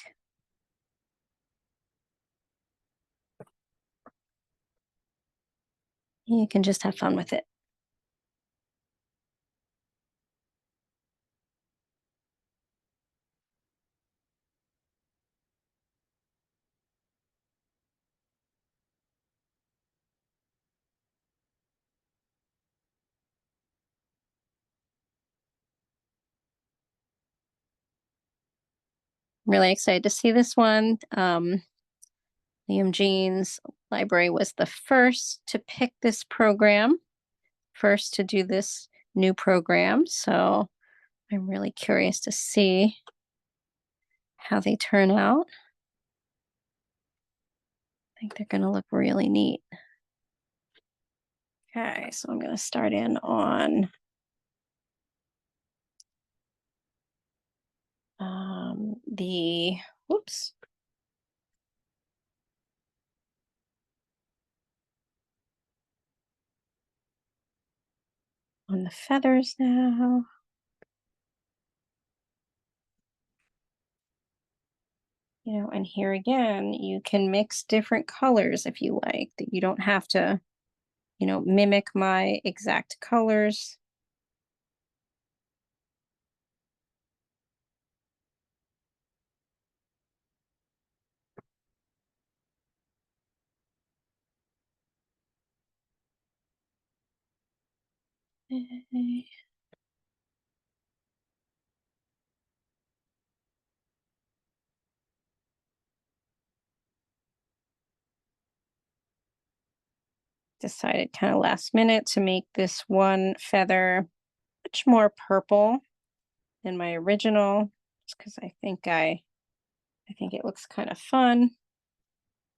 You can just have fun with it. I'm really excited to see this one. Liam Jean's library was the first to pick this program, first to do this new program. So I'm really curious to see how they turn out. I think they're going to look really neat. Okay, so I'm going to start in on the, whoops. On the feathers now. And here again, you can mix different colors if you like, that you don't have to, mimic my exact colors. Decided kind of last minute to make this one feather much more purple than my original, just because I think it looks kind of fun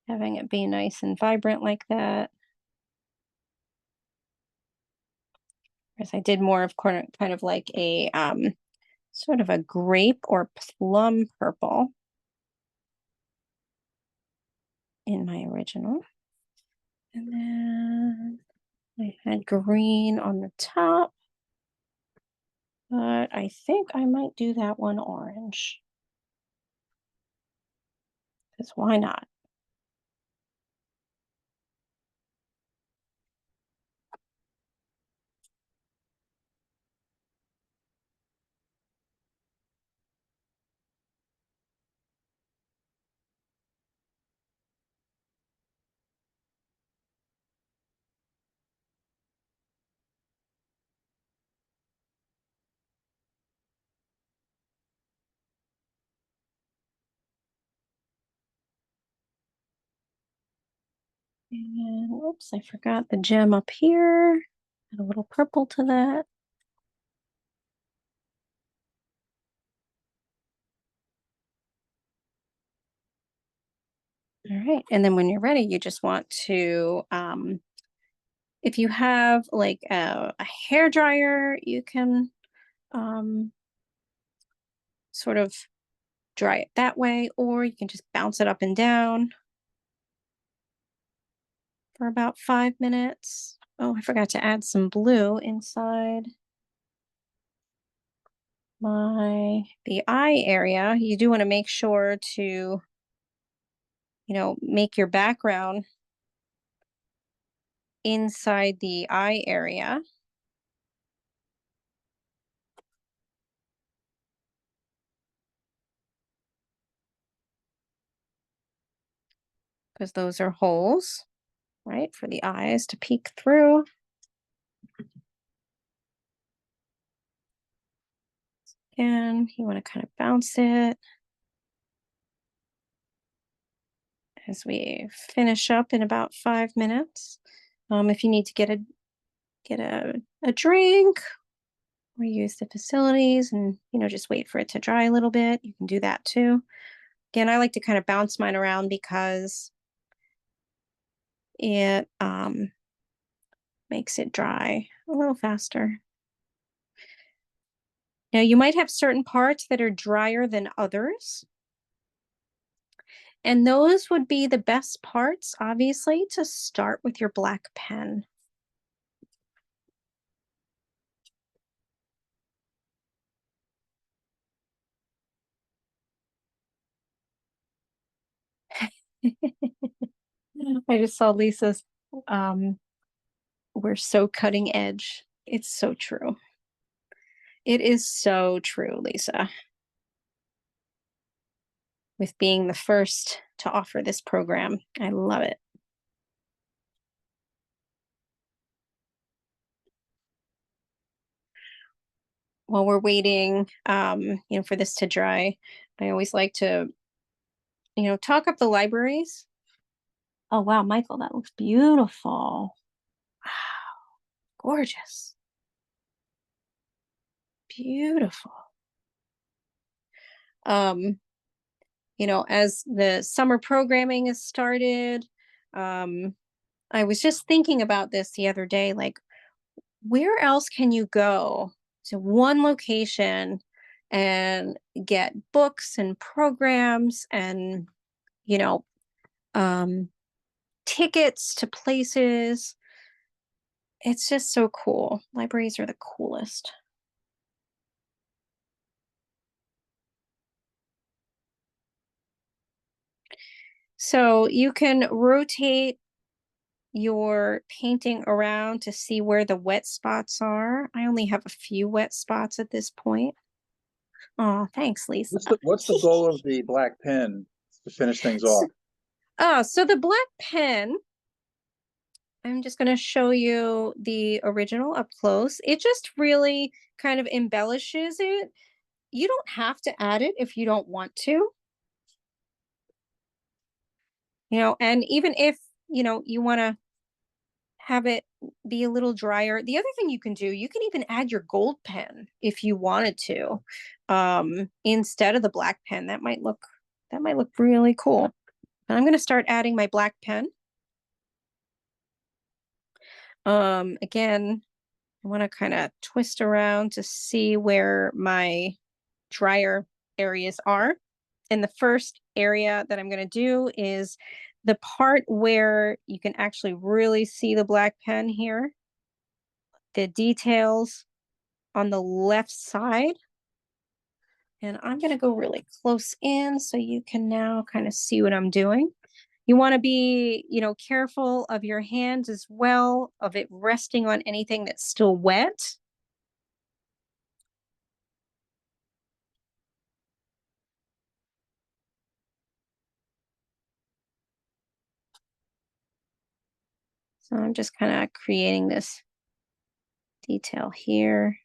having it be nice and vibrant like that. Whereas I did more of kind of like a sort of a grape or plum purple in my original. And then I had green on the top, but I think I might do that one orange. Because why not? And oops, I forgot the gem up here. Add a little purple to that. All right, and then when you're ready, you just want to, if you have like a hair dryer, you can sort of dry it that way, or you can just bounce it up and down for about 5 minutes. Oh, I forgot to add some blue inside the eye area. You do want to make sure to, make your background inside the eye area. Because those are holes right? For the eyes to peek through. Again, you want to kind of bounce it as we finish up in about 5 minutes. If you need to get a drink or use the facilities and just wait for it to dry a little bit, you can do that too. Again, I like to kind of bounce mine around because it makes it dry a little faster. Now, you might have certain parts that are drier than others. And those would be the best parts, obviously, to start with your black pen. I just saw Lisa's, um, we're so cutting edge. It's so true. It is so true, Lisa, with being the first to offer this program. I love it. While we're waiting, for this to dry, I always like to, talk up the libraries. Oh, wow, Michael, that looks beautiful. Wow, gorgeous. Beautiful. Um, as the summer programming has started, um, I was just thinking about this the other day, like, where else can you go to one location and get books and programs and, you know, um, tickets to places? It's just so cool. Libraries are the coolest. So you can rotate your painting around to see where the wet spots are. I only have a few wet spots at this point. Oh, thanks, Lisa. What's the goal of the black pen to finish things S- off? so the black pen, I'm just going to show you the original up close. It just really kind of embellishes it. You don't have to add it if you don't want to, and even if, you want to have it be a little drier. The other thing you can do, you can even add your gold pen if you wanted to, instead of the black pen. That might look really cool. And I'm going to start adding my black pen. Again, I want to kind of twist around to see where my drier areas are. And the first area that I'm going to do is the part where you can actually really see the black pen here, the details on the left side. And I'm going to go really close in so you can now kind of see what I'm doing. You want to be, careful of your hands as well, of it resting on anything that's still wet. So I'm just kind of creating this detail here.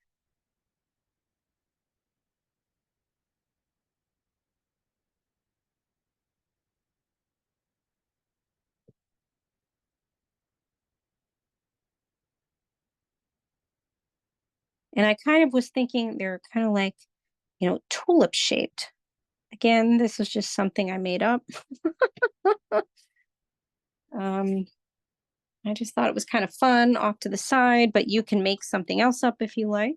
And I kind of was thinking they're kind of like, tulip shaped. Again, this is just something I made up. um, I just thought it was kind of fun off to the side, but you can make something else up if you like.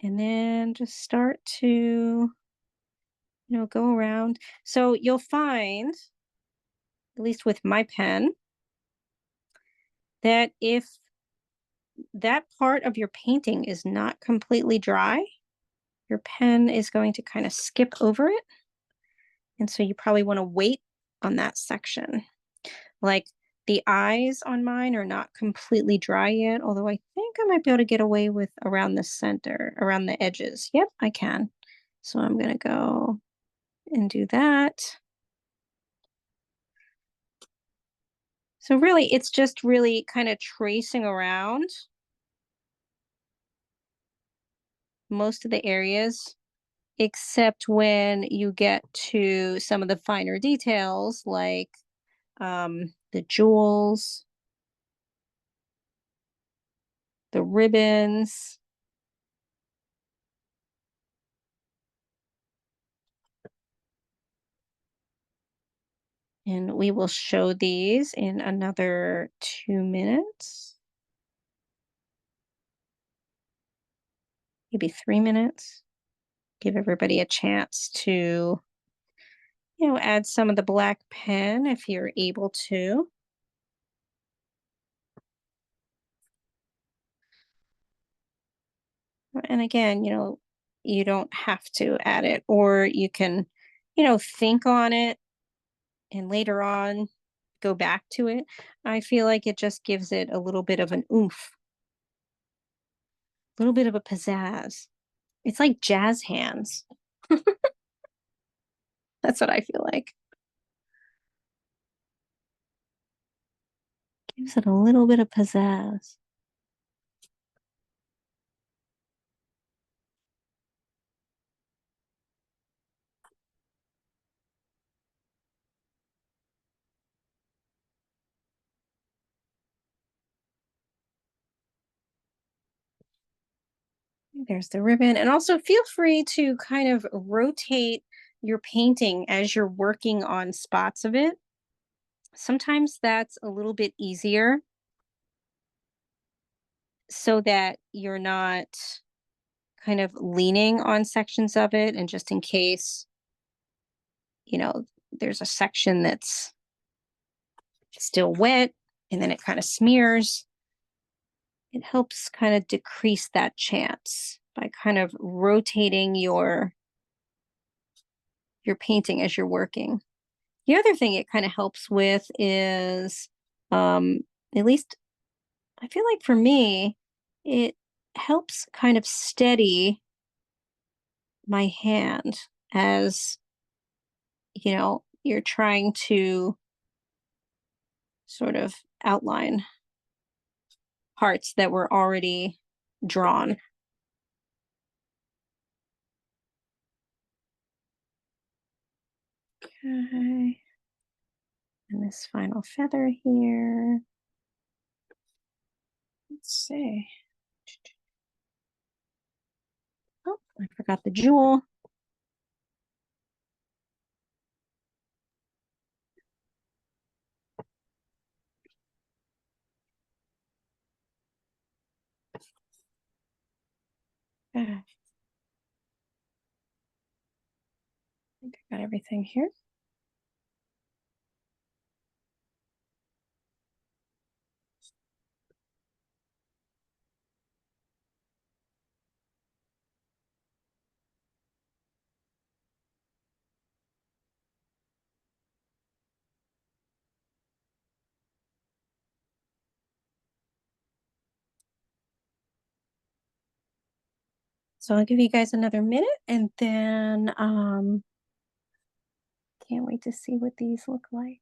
And then just start to, go around. So you'll find, at least with my pen, that if that part of your painting is not completely dry, your pen is going to kind of skip over it. And so you probably want to wait on that section. Like the eyes on mine are not completely dry yet, although I think I might be able to get away with around the center, around the edges. Yep, I can. So I'm going to go and do that. So really, it's just really kind of tracing around most of the areas, except when you get to some of the finer details, like the jewels, the ribbons. And we will show these in another 2 minutes, maybe 3 minutes. Give everybody a chance to, add some of the black pen if you're able to. And again, you don't have to add it, or you can, think on it and later on go back to it. I feel like it just gives it a little bit of an oomph, a little bit of a pizzazz. It's like jazz hands. That's what I feel like. Gives it a little bit of pizzazz. There's the ribbon. And also feel free to kind of rotate your painting as you're working on spots of it. Sometimes that's a little bit easier so that you're not kind of leaning on sections of it. And just in case, you know, there's a section that's still wet and then it kind of smears, it helps kind of decrease that chance by kind of rotating your painting as you're working. The other thing it kind of helps with is, um, at least I feel like for me, it helps kind of steady my hand as, you're trying to sort of outline parts that were already drawn. Okay. And this final feather here. Let's see. Oh, I forgot the jewel. I think I got everything here. So I'll give you guys another minute and then can't wait to see what these look like.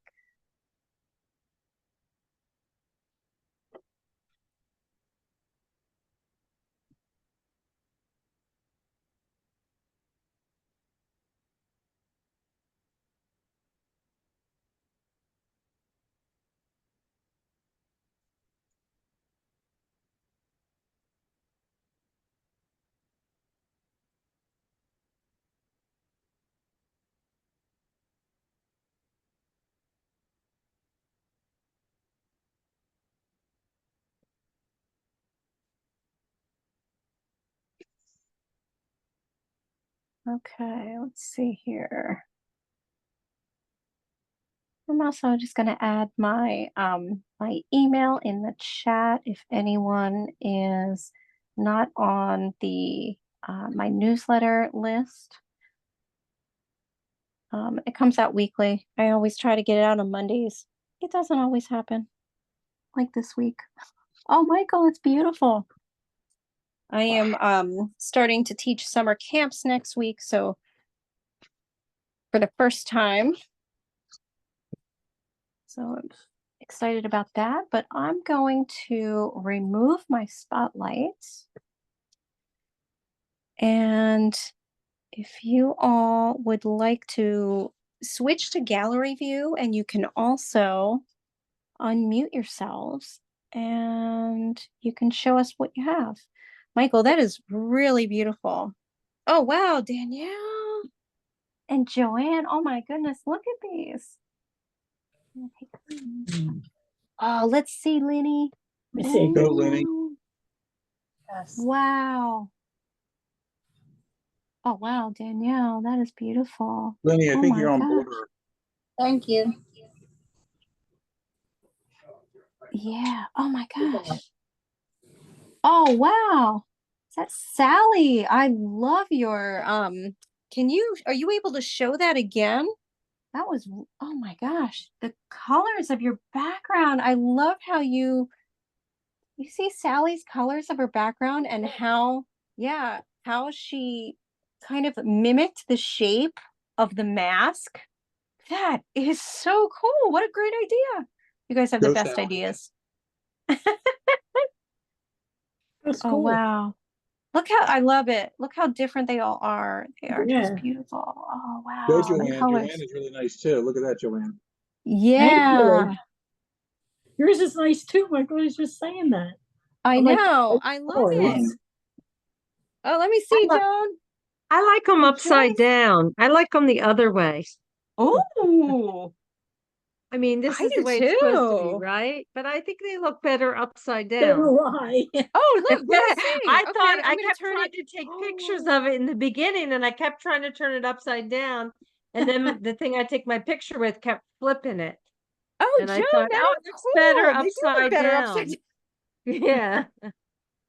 Okay, let's see here. I'm also just going to add my email in the chat if anyone is not on the my newsletter list. It comes out weekly. I always try to get it out on Mondays. It doesn't always happen, like this week. Oh, Michael, it's beautiful. I am starting to teach summer camps next week, so for the first time. So excited about that, but I'm going to remove my spotlight. And if you all would like to switch to gallery view, and you can also unmute yourselves and you can show us what you have. Michael, that is really beautiful. Oh, wow, Danielle and Joanne. Oh my goodness, look at these. Oh, let's see, Lenny. Let me see. Go, Lenny. Ooh, Yes. wow. Oh, wow, Danielle, that is beautiful. Lenny, I Oh think my you're on gosh. border. Thank you. Yeah. Oh my gosh. Oh, wow. Is that Sally? I love your are you able to show that again? That was, oh my gosh, the colors of your background. I love how you see Sally's colors of her background and how, yeah, how she kind of mimicked the shape of the mask. That is so cool. What a great idea. You guys have the Go, best Sally. ideas. That's Oh, cool. wow. Look how I love it. Look how different they all are. They are just Yeah. beautiful. Oh, Go, wow. The Joanne. colors. Joanne is really nice too. Look at that, Joanne. Thank you. Yeah, Yours is nice too. Michael was just saying that. I I like know. the I love it. colors. Oh, let me see, like, Joan. I like them And upside Joyce. down. I like them the other way. Oh, I mean, this I is the do way it's supposed to be, too. right? But I think they look better upside So down. do I. Oh, look, let's see. I Okay, thought I'm I gonna kept turn trying it. to take pictures of it in the beginning, and I kept trying to turn it upside down. And then the thing I take my picture with kept flipping it. Oh, And I Joan, thought, that oh, it is looks better cool. They do look upside better upside down. down. Yeah.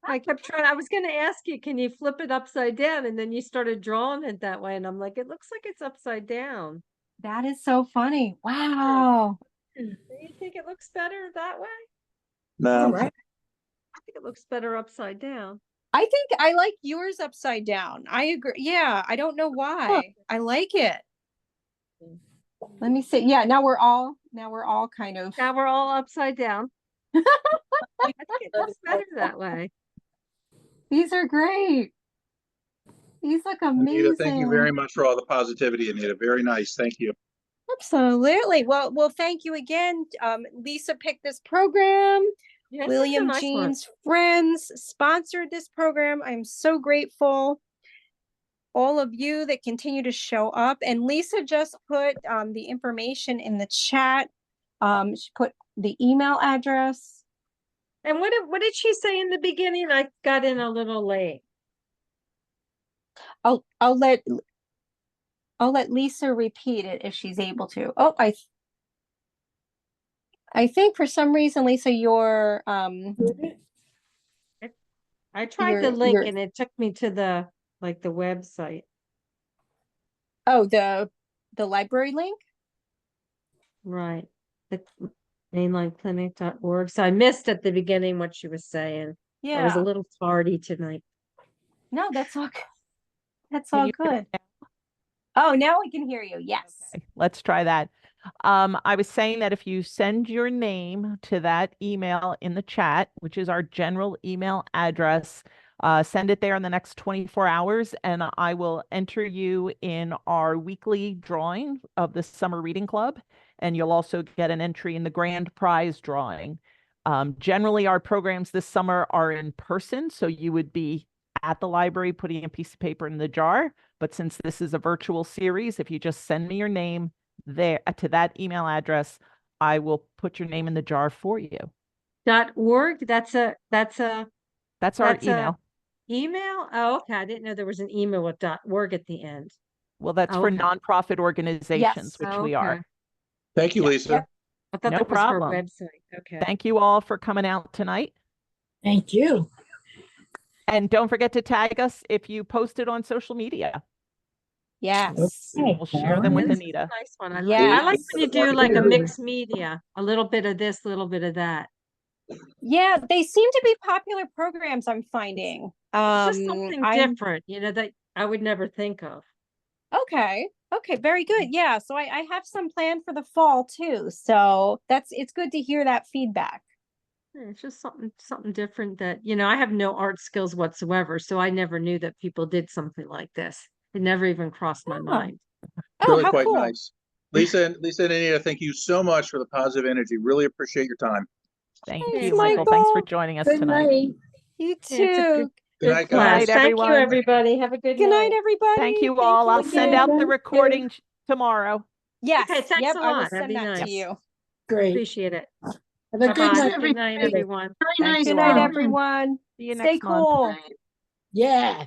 I kept trying. I was going to ask you, can you flip it upside down? And then you started drawing it that way. And I'm like, it looks like it's upside down. That is so funny. Yeah. Wow. Do you think it looks better that way? All No, right. I think it looks better upside down. I think I like yours upside down. I agree. Yeah, I don't know why. I like it. Let me see. Yeah, now we're all kind of Now we're all upside down. I think it looks better that way. these are great. These look Anita, thank you amazing. very much for all the positivity, Anita. Very nice. Thank you. Absolutely. Well, thank you again. Lisa picked this program. Yeah, this is a William nice one. Jean's friends sponsored this program. I'm so grateful. All of you that continue to show up. And Lisa just put the information in the chat. She put the email address. And what did she say in the beginning? I got in a little late. I'll let Lisa repeat it if she's able to. Oh, I think for some reason, Lisa, your I tried the link your and it took me to the website. oh the library link. Right. The mainlineclinic.org. So I missed at the beginning what she was saying. I was a Yeah. little tardy tonight. No, that's all. That's Can all you hear good. Oh, now I can hear you. Yes. Okay, let's try that. I was saying that if you send your name to that email in the chat, which is our general email address, send it there in the next 24 hours, and I will enter you in our weekly drawing of the Summer Reading Club, and you'll also get an entry in the grand prize drawing. Generally, our programs this summer are in person, so you would be at the library putting a piece of paper in the jar. But since this is a virtual series, if you just send me your name there to that email address, I will put your name in the jar for you. .org. That's our email. Email. Oh, okay. I didn't know there was an email with .org at the end. Well, that's for Okay. nonprofit organizations, Yes. which Oh, we are. okay. Thank you, Yeah. Lisa. Yep. I thought No that was her problem. website. Okay. Thank you all for coming out tonight. Thank you. And don't forget to tag us if you post it on social media. Yes. Okay. We'll share them with This is a Anita. nice one. I Yeah. like when you do like a mixed media, a little bit of this, a little bit of that. Yeah, they seem to be popular programs, I'm finding. It's just something different, that I would never think of. Okay. Okay, very good. Yeah, so I have some planned for the fall too. So it's good to hear that feedback. Yeah, it's just something different that, I have no art skills whatsoever, so I never knew that people did something like this. It never even crossed my Oh. mind. Oh, Really how quite cool. nice. Lisa and Anita, thank you so much for the positive energy. Really appreciate your time. Thank Thanks, you, Michael. Thanks for Michael. joining us Good tonight. night. You Yeah, it's a too. Good night, Good guys. night, Thank you, everyone. everybody. Have a good Good night, night. everybody. Thank you all. I'll send again. out the Thank you. recording tomorrow. Yes. Okay, thanks Yep, a I will lot. That'd send be that to nice. you. Great. Appreciate it. Have a good Bye-bye. night, Good night, everybody. everyone. Very Thank nice you Good night, all. one. everyone. See you Stay next month. cool. Yeah.